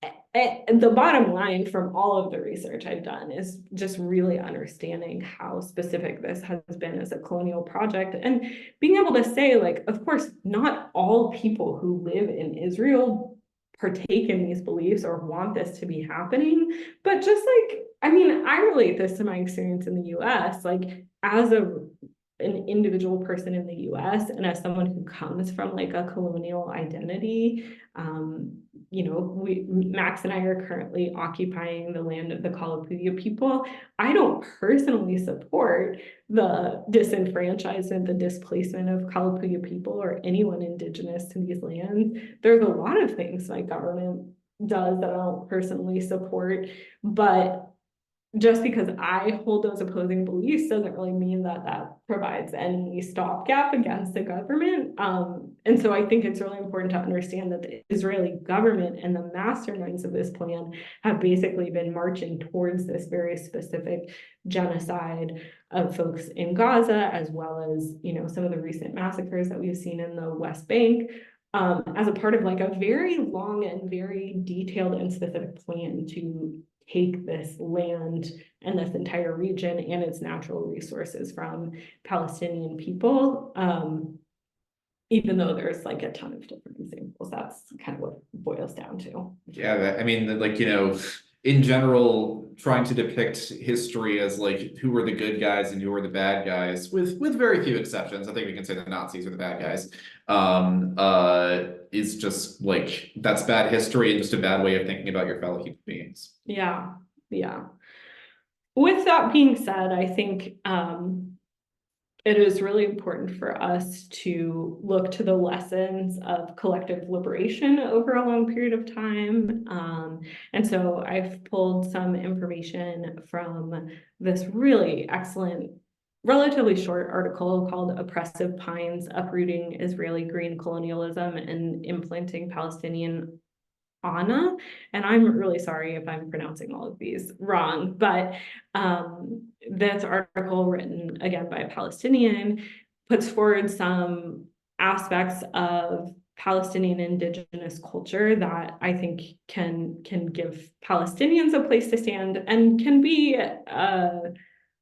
[SPEAKER 2] the bottom line from all of the research I've done is just really understanding how specific this has been as a colonial project, and being able to say, like, of course, not all people who live in Israel partake in these beliefs or want this to be happening, but just like, I mean, I relate this to my experience in the US, like as an individual person in the US and as someone who comes from like a colonial identity. Max and I are currently occupying the land of the Kalapuya people. I don't personally support the disenfranchisement, the displacement of Kalapuya people or anyone indigenous to these lands. There's a lot of things my government does that I don't personally support, but just because I hold those opposing beliefs doesn't really mean that that provides any stopgap against the government. And so I think it's really important to understand that the Israeli government and the masterminds of this plan have basically been marching towards this very specific genocide of folks in Gaza, as well as, some of the recent massacres that we've seen in the West Bank, as a part of like a very long and very detailed and specific plan to take this land and this entire region and its natural resources from Palestinian people, even though there's like a ton of different examples. That's kind of what it boils down to.
[SPEAKER 1] Yeah, I mean, like, in general, trying to depict history as like who were the good guys and who were the bad guys, with very few exceptions. I think we can say the Nazis are the bad guys. Is just like, that's bad history and just a bad way of thinking about your fellow human beings.
[SPEAKER 2] Yeah. with that being said, I think it is really important for us to look to the lessons of collective liberation over a long period of time. And so I've pulled some information from this really excellent, relatively short article called Oppressive Pines, Uprooting Israeli Green Colonialism and Implanting Palestinian Anna, and I'm really sorry if I'm pronouncing all of these wrong, but this article, written again by a Palestinian, puts forward some aspects of Palestinian indigenous culture that I think can give Palestinians a place to stand and can be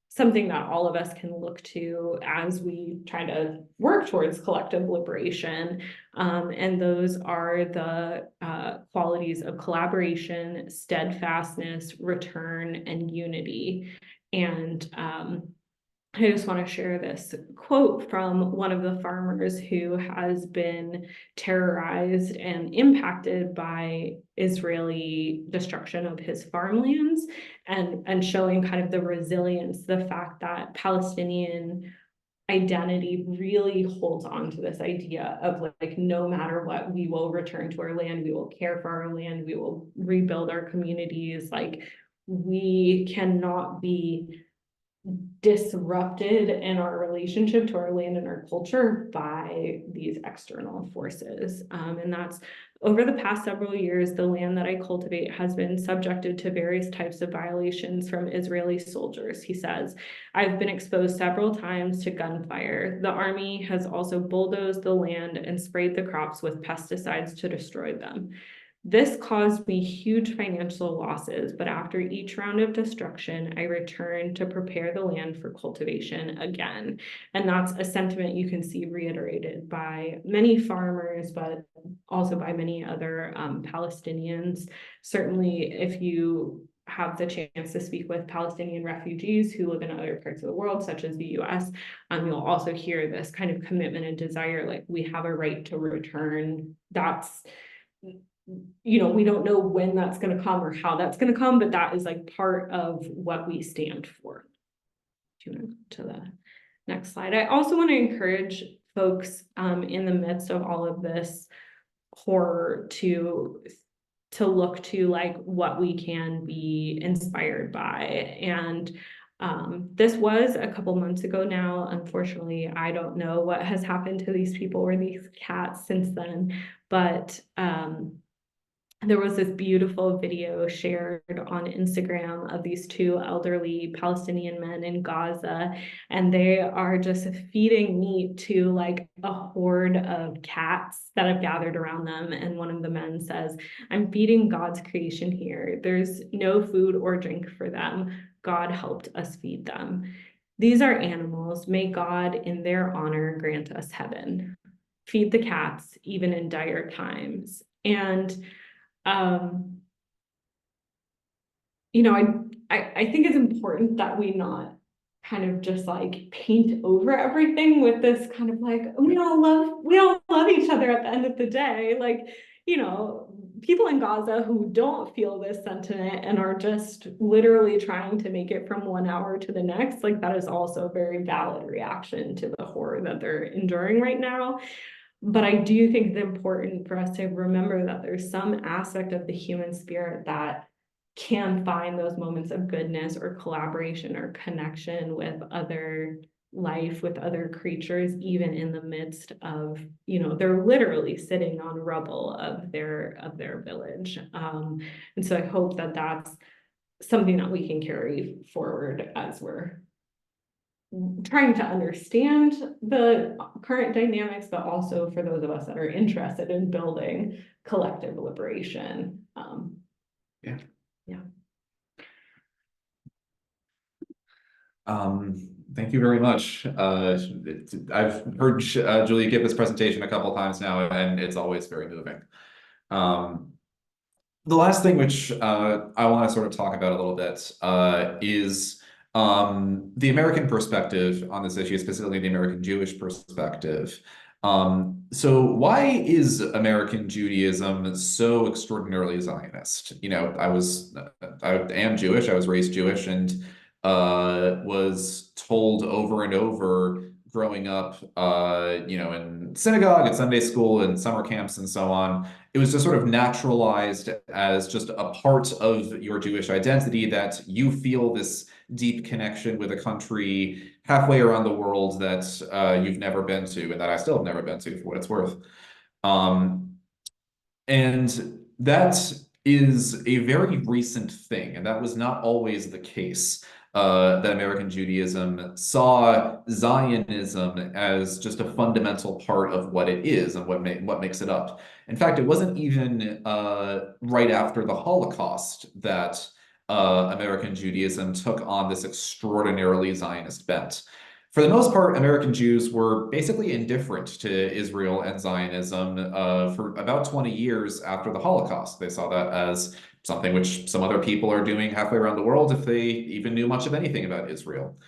[SPEAKER 2] something that all of us can look to as we try to work towards collective liberation. And those are the qualities of collaboration, steadfastness, return, and unity. And I just want to share this quote from one of the farmers who has been terrorized and impacted by Israeli destruction of his farmlands, and showing kind of the resilience, the fact that Palestinian identity really holds on to this idea of like, no matter what, we will return to our land, we will care for our land, we will rebuild our communities. Like, we cannot be disrupted in our relationship to our land and our culture by these external forces. And that's, over the past several years, the land that I cultivate has been subjected to various types of violations from Israeli soldiers. He says, I've been exposed several times to gunfire. The army has also bulldozed the land and sprayed the crops with pesticides to destroy them. This caused me huge financial losses, but after each round of destruction, I returned to prepare the land for cultivation again. And that's a sentiment you can see reiterated by many farmers, but also by many other Palestinians. Certainly, if you have the chance to speak with Palestinian refugees who live in other parts of the world, such as the US, you'll also hear this kind of commitment and desire, like, we have a right to return. That's, you know, we don't know when that's going to come or how that's going to come, but that is like part of what we stand for. Do you want to go to the next slide? I also want to encourage folks in the midst of all of this horror to look to like what we can be inspired by. And this was a couple months ago now. Unfortunately, I don't know what has happened to these people or these cats since then, but there was this beautiful video shared on Instagram of these two elderly Palestinian men in Gaza, and they are just feeding meat to like a horde of cats that have gathered around them. And one of the men says, I'm feeding God's creation here. There's no food or drink for them. God helped us feed them. These are animals. May God, in their honor, grant us heaven. Feed the cats, even in dire times. And you know, I think it's important that we not kind of just like paint over everything with this kind of like, we all love each other at the end of the day. Like, you know, people in Gaza who don't feel this sentiment and are just literally trying to make it from 1 hour to the next, like, that is also a very valid reaction to the horror that they're enduring right now. But I do think it's important for us to remember that there's some aspect of the human spirit that can find those moments of goodness or collaboration or connection with other life, with other creatures, even in the midst of, you know, they're literally sitting on rubble of their village. And so I hope that that's something that we can carry forward as we're trying to understand the current dynamics, but also for those of us that are interested in building collective liberation.
[SPEAKER 1] Yeah. Thank you very much. I've heard Julia give this presentation a couple of times now, and it's always very moving. The last thing which I want to sort of talk about a little bit is the American perspective on this issue, specifically the American Jewish perspective. So why is American Judaism so extraordinarily Zionist? You know, I am Jewish, I was raised Jewish, and was told over and over growing up, in synagogue and Sunday school and summer camps and so on. It was just sort of naturalized as just a part of your Jewish identity that you feel this deep connection with a country halfway around the world that you've never been to and that I still have never been to, for what it's worth. Um, and that is a very recent thing, and that was not always the case. That American Judaism saw Zionism as just a fundamental part of what it is and what makes it up. In fact, it wasn't even right after the Holocaust that American Judaism took on this extraordinarily Zionist bent. For the most part, American Jews were basically indifferent to Israel and Zionism for about 20 years after the Holocaust. They saw that as something which some other people are doing halfway around the world if they even knew much of anything about Israel.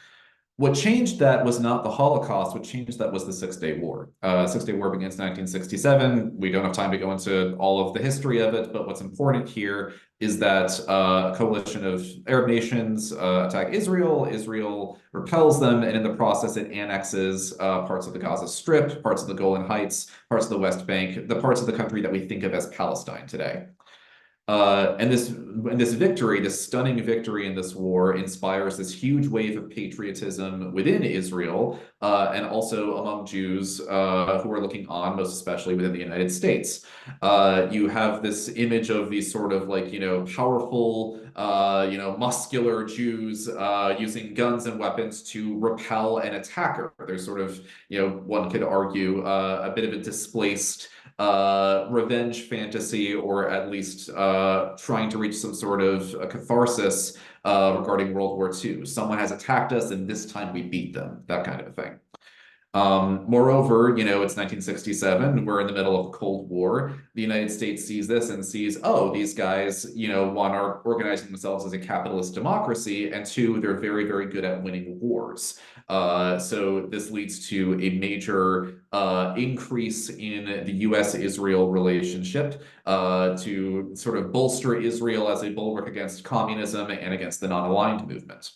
[SPEAKER 1] What changed that was not the Holocaust. What changed that was the Six-Day War. Six-Day War begins 1967. We don't have time to go into all of the history of it, but what's important here is that a coalition of Arab nations attack Israel. Israel repels them, and in the process, it annexes parts of the Gaza Strip, parts of the Golan Heights, parts of the West Bank, the parts of the country that we think of as Palestine today. And this victory, this stunning victory in this war, inspires this huge wave of patriotism within Israel and also among Jews who are looking on, most especially within the United States. You have this image of these sort of powerful, muscular Jews using guns and weapons to repel an attacker. There's sort of, one could argue, a bit of a displaced revenge fantasy, or at least trying to reach some sort of a catharsis regarding World War II. Someone has attacked us, and this time we beat them, that kind of a thing. Moreover, it's 1967. We're in the middle of a Cold War. The United States sees this and sees, oh, these guys, one, are organizing themselves as a capitalist democracy, and two, they're very, very good at winning wars. So this leads to a major increase in the U.S.-Israel relationship to sort of bolster Israel as a bulwark against communism and against the non-aligned movement.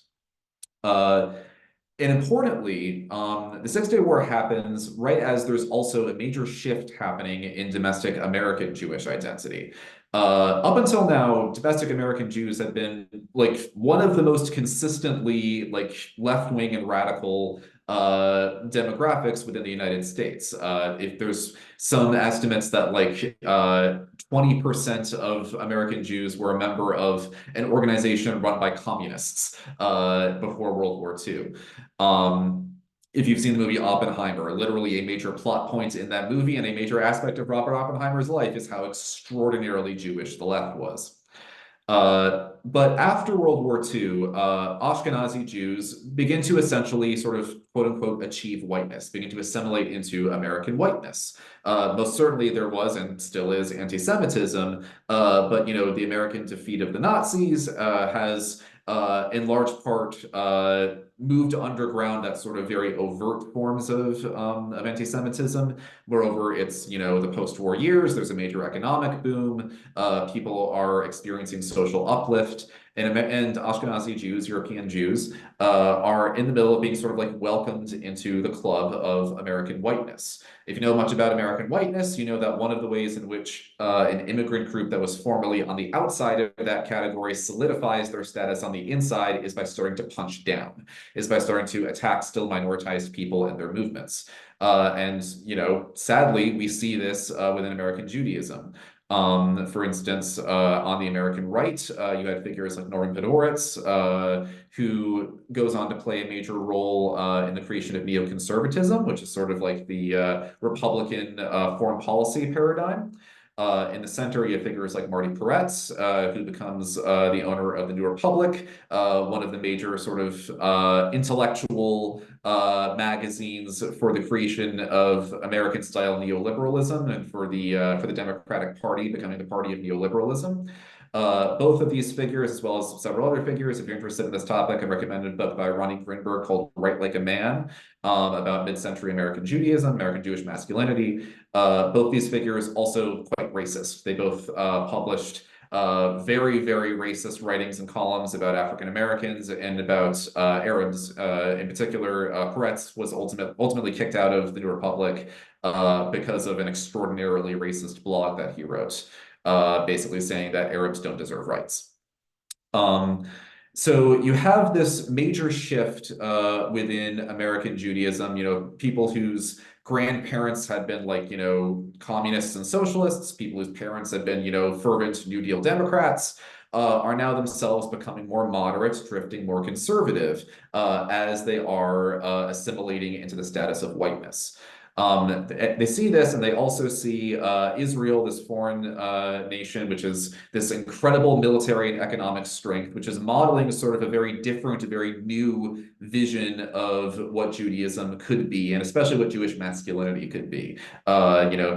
[SPEAKER 1] And importantly, the Six-Day War happens right as there's also a major shift happening in domestic American Jewish identity. Up until now, domestic American Jews have been one of the most consistently left-wing and radical demographics within the United States. If there's some estimates that 20% of American Jews were a member of an organization run by communists before World War II. If you've seen the movie Oppenheimer, literally a major plot point in that movie and a major aspect of Robert Oppenheimer's life is how extraordinarily Jewish the left was. But after World War II, Ashkenazi Jews begin to essentially sort of quote unquote achieve whiteness, begin to assimilate into American whiteness. Most certainly there was and still is anti-Semitism, but the American defeat of the Nazis has in large part moved underground that sort of very overt forms of anti-Semitism. Moreover, it's the post-war years. There's a major economic boom. People are experiencing social uplift, and Ashkenazi Jews, European Jews, are in the middle of being sort of welcomed into the club of American whiteness. If you know much about American whiteness, you know that one of the ways in which an immigrant group that was formerly on the outside of that category solidifies their status on the inside is by starting to punch down, is by starting to attack still minoritized people and their movements. And sadly, we see this within American Judaism. For instance, on the American right, you had figures like Norman Podhoretz, who goes on to play a major role in the creation of neoconservatism, which is sort of like the Republican foreign policy paradigm. In the center, you have figures like Marty Peretz, who becomes the owner of the New Republic, one of the major sort of intellectual magazines for the creation of American-style neoliberalism and for the Democratic Party becoming the party of neoliberalism. Both of these figures, as well as several other figures, if you're interested in this topic, I recommend a book by Ronnie Grinberg called Write Like a Man, about mid-century American Judaism, American Jewish masculinity. Both these figures also quite racist. They both published very, very racist writings and columns about African Americans and about Arabs in particular. Peretz was ultimately kicked out of the New Republic because of an extraordinarily racist blog that he wrote, basically saying that Arabs don't deserve rights. So you have this major shift within American Judaism, people whose grandparents had been like, communists and socialists, people whose parents had been, fervent New Deal Democrats, are now themselves becoming more moderate, drifting more conservative as they are assimilating into the status of whiteness. They see this, and they also see Israel, this foreign nation, which is this incredible military and economic strength, which is modeling sort of a very different, very new vision of what Judaism could be, and especially what Jewish masculinity could be.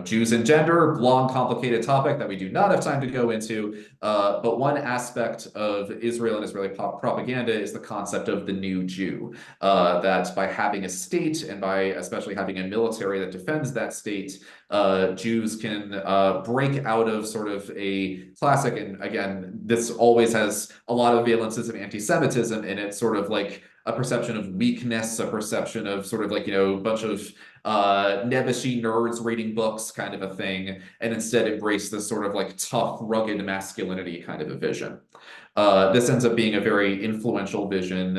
[SPEAKER 1] Jews and gender, long, complicated topic that we do not have time to go into. But one aspect of Israel and Israeli propaganda is the concept of the new Jew, that by having a state and by especially having a military that defends that state, Jews can break out of sort of a classic, and again, this always has a lot of valences of anti-Semitism in it, sort of like a perception of weakness, a perception of sort of like, a bunch of nebbishy nerds reading books kind of a thing, and instead embrace this sort of like tough, rugged masculinity kind of a vision. This ends up being a very influential vision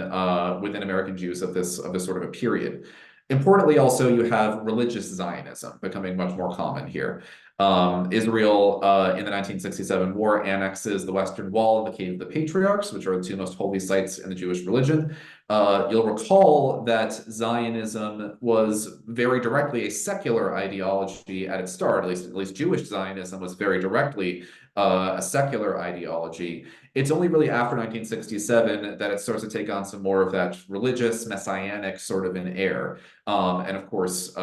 [SPEAKER 1] within American Jews of this sort of a period. Importantly, also, you have religious Zionism becoming much more common here. Israel in the 1967 war annexes the Western Wall and the Cave of the Patriarchs, which are the two most holy sites in the Jewish religion. You'll recall that Zionism was very directly a secular ideology at its start, at least Jewish Zionism was very directly a secular ideology. It's only really after 1967 that it starts to take on some more of that religious, messianic sort of an air. And of course,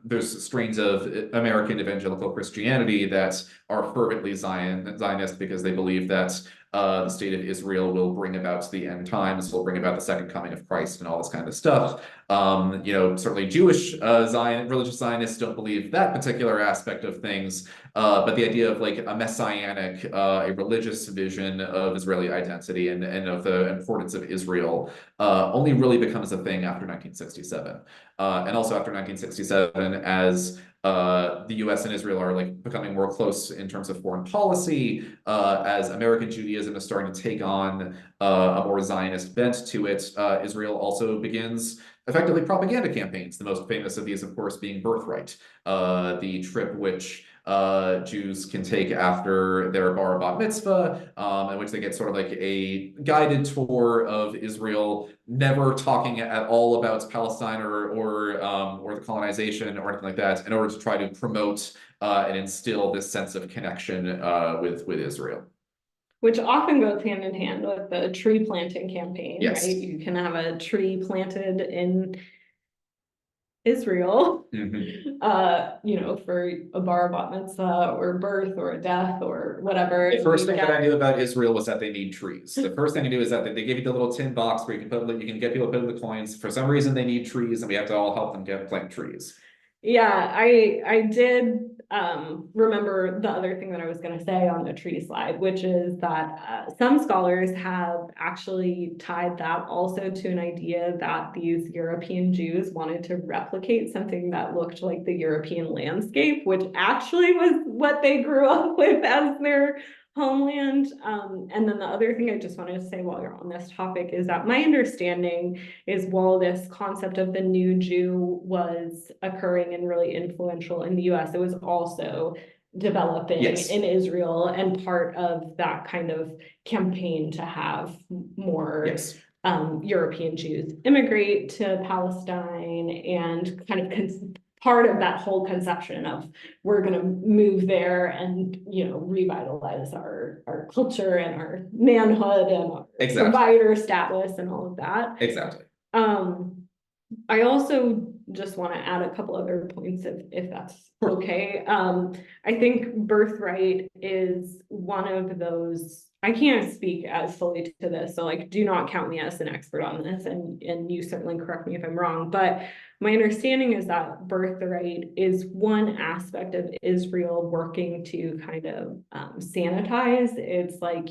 [SPEAKER 1] there's strains of American evangelical Christianity that are fervently Zionist because they believe that the state of Israel will bring about the end times, will bring about the second coming of Christ and all this kind of stuff. Certainly Jewish religious Zionists don't believe that particular aspect of things, but the idea of like a messianic, a religious vision of Israeli identity and of the importance of Israel only really becomes a thing after 1967. And also after 1967, as the US and Israel are like becoming more close in terms of foreign policy, as American Judaism is starting to take on a more Zionist bent to it, Israel also begins effectively propaganda campaigns, the most famous of these, of course, being Birthright, the trip which Jews can take after their bar bat mitzvah, in which they get sort of like a guided tour of Israel, never talking at all about Palestine or the colonization or anything like that, in order to try to promote and instill this sense of connection with Israel.
[SPEAKER 2] Which often goes hand in hand with the tree planting campaign,
[SPEAKER 1] yes.
[SPEAKER 2] Right? You can have a tree planted in Israel, for a bar bat mitzvah or birth or a death or whatever.
[SPEAKER 1] The first thing that I knew about Israel was that they need trees. The first thing I knew is that they give you the little tin box where you can get people to put in the coins. For some reason, they need trees, and we have to all help them plant trees.
[SPEAKER 2] Yeah, I did remember the other thing that I was going to say on the tree slide, which is that some scholars have actually tied that also to an idea that these European Jews wanted to replicate something that looked like the European landscape, which actually was what they grew up with as their homeland. And then the other thing I just wanted to say while you're on this topic is that my understanding is while this concept of the new Jew was occurring and really influential in the US, it was also developing in Israel and part of that kind of campaign to have more European Jews immigrate to Palestine and kind of part of that whole conception of we're going to move there and revitalize our culture and our manhood and our provider status and all of that.
[SPEAKER 1] Exactly.
[SPEAKER 2] I also just want to add a couple other points if that's okay. I think Birthright is one of those I can't speak as fully to this, so like do not count me as an expert on this, and you certainly correct me if I'm wrong, but my understanding is that birthright is one aspect of Israel working to kind of sanitize its like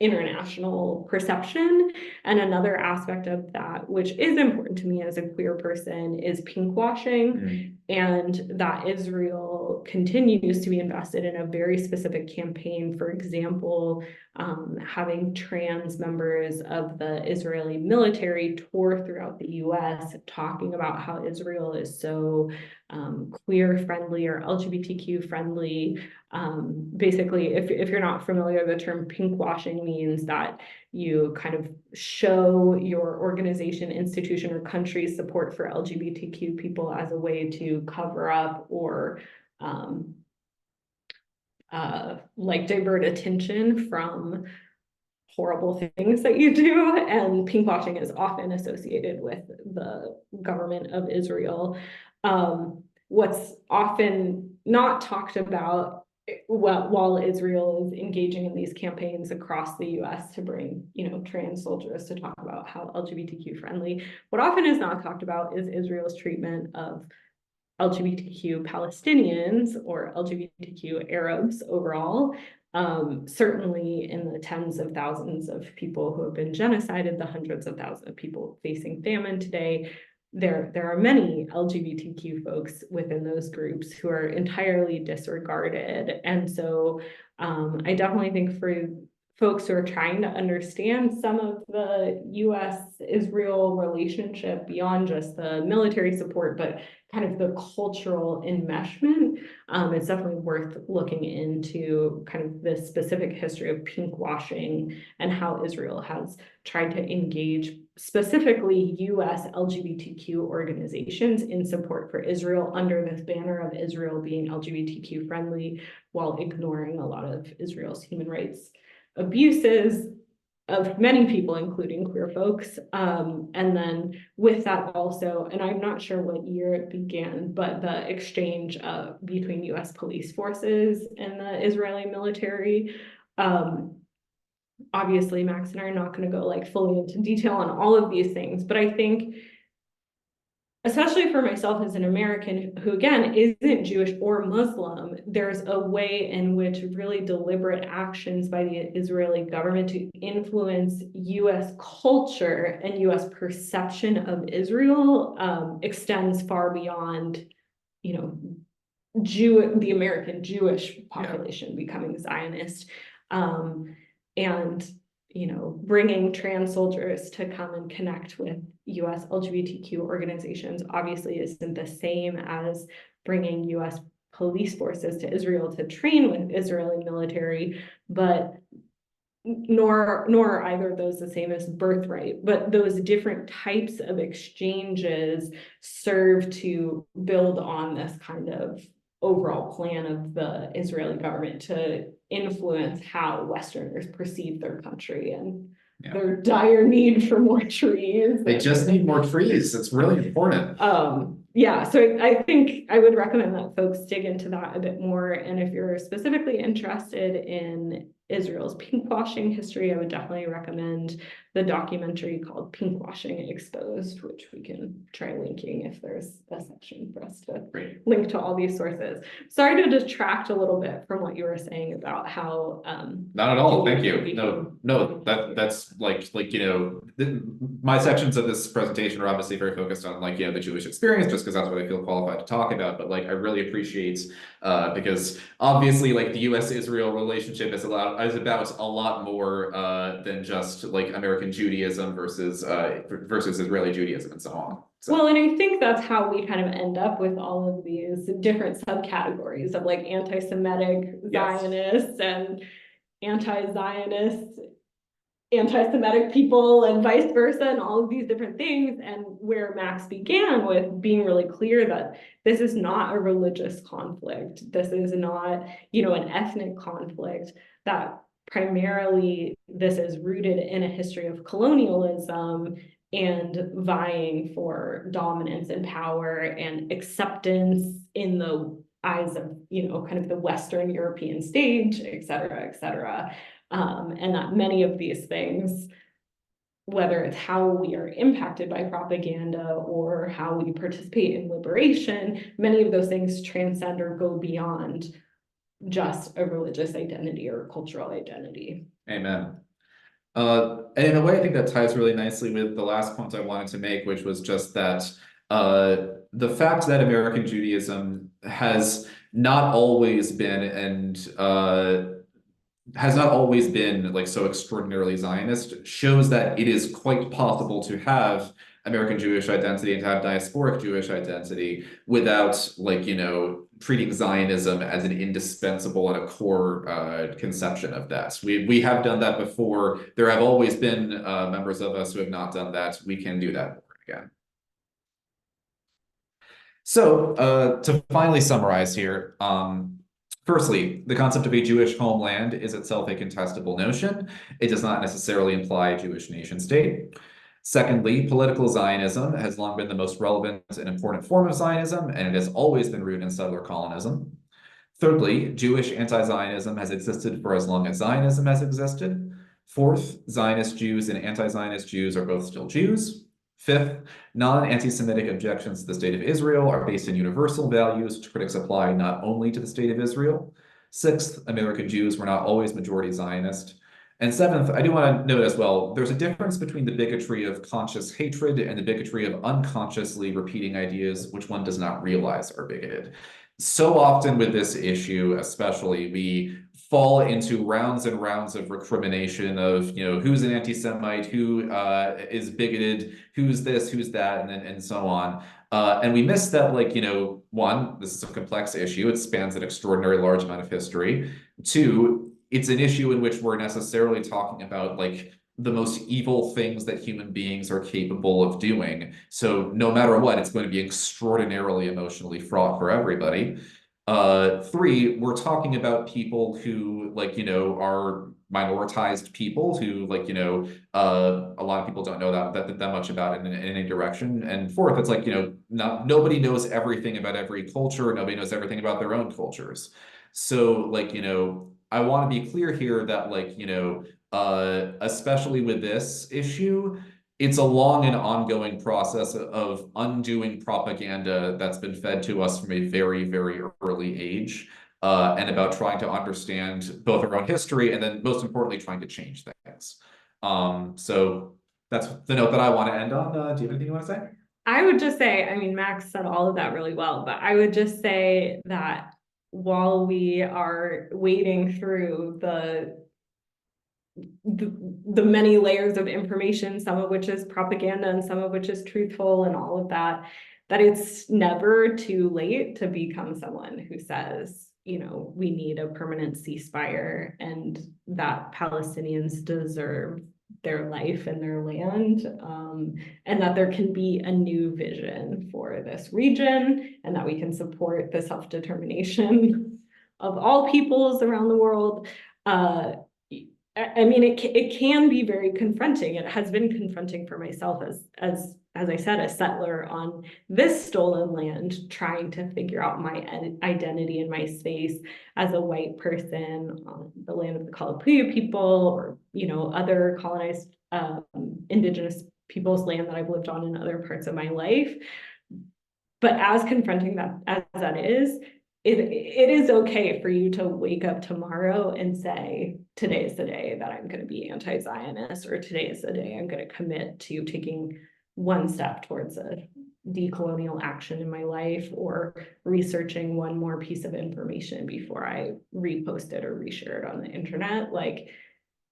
[SPEAKER 2] international perception. And another aspect of that, which is important to me as a queer person, is pinkwashing. And that Israel continues to be invested in a very specific campaign. For example, having trans members of the Israeli military tour throughout the US, talking about how Israel is so queer friendly or LGBTQ friendly. Basically, if you're not familiar, the term pinkwashing means that you kind of show your organization, institution, or country's support for LGBTQ people as a way to cover up or like divert attention from horrible things that you do. And pinkwashing is often associated with the government of Israel. What's often not talked about while Israel is engaging in these campaigns across the US to bring, trans soldiers to talk about how LGBTQ friendly, what often is not talked about is Israel's treatment of LGBTQ Palestinians or LGBTQ Arabs overall. Certainly in the tens of thousands of people who have been genocided, the hundreds of thousands of people facing famine today, there are many LGBTQ folks within those groups who are entirely disregarded. And so I definitely think for folks who are trying to understand some of the US-Israel relationship beyond just the military support, but kind of the cultural enmeshment, it's definitely worth looking into kind of the specific history of pinkwashing and how Israel has tried to engage specifically US LGBTQ organizations in support for Israel under this banner of Israel being LGBTQ friendly, while ignoring a lot of Israel's human rights abuses of many people, including queer folks. And then with that also, and I'm not sure what year it began, but the exchange between US police forces and the Israeli military. Obviously, Max and I are not going to go like fully into detail on all of these things, but I think, especially for myself as an American who, again, isn't Jewish or Muslim, there's a way in which really deliberate actions by the Israeli government to influence US culture and US perception of Israel extends far beyond, the American Jewish population becoming Zionist. And bringing trans soldiers to come and connect with US LGBTQ organizations obviously isn't the same as bringing US police forces to Israel to train with Israeli military, but nor are either of those the same as birthright. But those different types of exchanges serve to build on this kind of overall plan of the Israeli government to influence how Westerners perceive their country and their dire need for more trees.
[SPEAKER 1] They just need more trees. It's really important.
[SPEAKER 2] So I think I would recommend that folks dig into that a bit more. And if you're specifically interested in Israel's pinkwashing history, I would definitely recommend the documentary called Pinkwashing Exposed, which we can try linking if there's a section for us to link to all these sources. Sorry to detract a little bit from what you were saying about how
[SPEAKER 1] not at all. Thank you. No, that's like my sections of this presentation are obviously very focused on the Jewish experience, just because that's what I feel qualified to talk about. But I really appreciate because obviously the US-Israel relationship is about a lot more than just American Judaism versus Israeli Judaism and so on. So.
[SPEAKER 2] Well, and I think that's how we kind of end up with all of these different subcategories of anti-Semitic Zionists and anti-Zionist, anti-Semitic people and vice versa, and all of these different things. And where Max began with being really clear that this is not a religious conflict. This is not, an ethnic conflict, that primarily this is rooted in a history of colonialism and vying for dominance and power and acceptance in the eyes of, kind of the Western European stage, et cetera, et cetera. And that many of these things, whether it's how we are impacted by propaganda or how we participate in liberation, many of those things transcend or go beyond just a religious identity or a cultural identity.
[SPEAKER 1] Amen. And in a way, I think that ties really nicely with the last point I wanted to make, which was just that the fact that American Judaism has not always been has not always been like so extraordinarily Zionist shows that it is quite possible to have American Jewish identity and to have diasporic Jewish identity without, like, treating Zionism as an indispensable and a core conception of that. We have done that before. There have always been members of us who have not done that. We can do that again. So to finally summarize here, firstly, the concept of a Jewish homeland is itself a contestable notion. It does not necessarily imply a Jewish nation state. Secondly, political Zionism has long been the most relevant and important form of Zionism, and it has always been rooted in settler colonism. Thirdly, Jewish anti-Zionism has existed for as long as Zionism has existed. Fourth, Zionist Jews and anti-Zionist Jews are both still Jews. Fifth, non-anti-Semitic objections to the state of Israel are based on universal values, which critics apply not only to the state of Israel. Sixth, American Jews were not always majority Zionist. And seventh, I do want to note as well, there's a difference between the bigotry of conscious hatred and the bigotry of unconsciously repeating ideas which one does not realize are bigoted. So often with this issue, especially, we fall into rounds and rounds of recrimination of, who's an anti-Semite, who is bigoted, who's this, who's that, and so on. And we miss that, one, this is a complex issue. It spans an extraordinary large amount of history. Two, it's an issue in which we're necessarily talking about, the most evil things that human beings are capable of doing. So no matter what, it's going to be extraordinarily emotionally fraught for everybody. Three, we're talking about people who, are minoritized people who, a lot of people don't know that much about it in any direction. And fourth, it's nobody knows everything about every culture. Nobody knows everything about their own cultures. So, I want to be clear here that, especially with this issue, it's a long and ongoing process of undoing propaganda that's been fed to us from a very, very early age, and about trying to understand both our own history and then, most importantly, trying to change things. So that's the note that I want to end on. Do you have anything you want to say?
[SPEAKER 2] I would just say, Max said all of that really well, but I would just say that while we are wading through the many layers of information, some of which is propaganda and some of which is truthful and all of that, that it's never too late to become someone who says, we need a permanent ceasefire and that Palestinians deserve their life and their land, and that there can be a new vision for this region, and that we can support the self-determination of all peoples around the world. It can be very confronting. It has been confronting for myself as I said, a settler on this stolen land, trying to figure out my identity and my space as a white person on the land of the Kalapuya people, or other colonized indigenous people's land that I've lived on in other parts of my life. But as confronting as that is, it is okay for you to wake up tomorrow and say, today is the day that I'm going to be anti-Zionist, or today is the day I'm going to commit to taking one step towards a decolonial action in my life, or researching one more piece of information before I repost it or reshare it on the internet.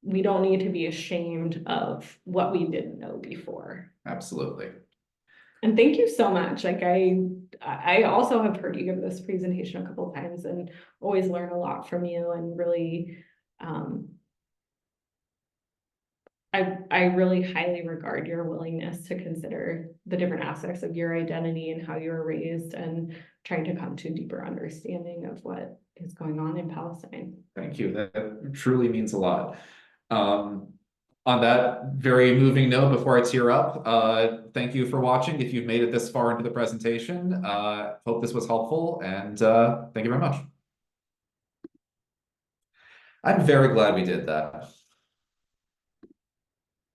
[SPEAKER 2] We don't need to be ashamed of what we didn't know before.
[SPEAKER 1] Absolutely.
[SPEAKER 2] And thank you so much. I also have heard you give this presentation a couple of times and always learn a lot from you, and really, I really highly regard your willingness to consider the different aspects of your identity and how you were raised, and trying to come to a deeper understanding of what is going on in Palestine.
[SPEAKER 1] Thank you. That truly means a lot. On that very moving note, before I tear up, thank you for watching. If you've made it this far into the presentation, hope this was helpful, and thank you very much. I'm very glad we did that.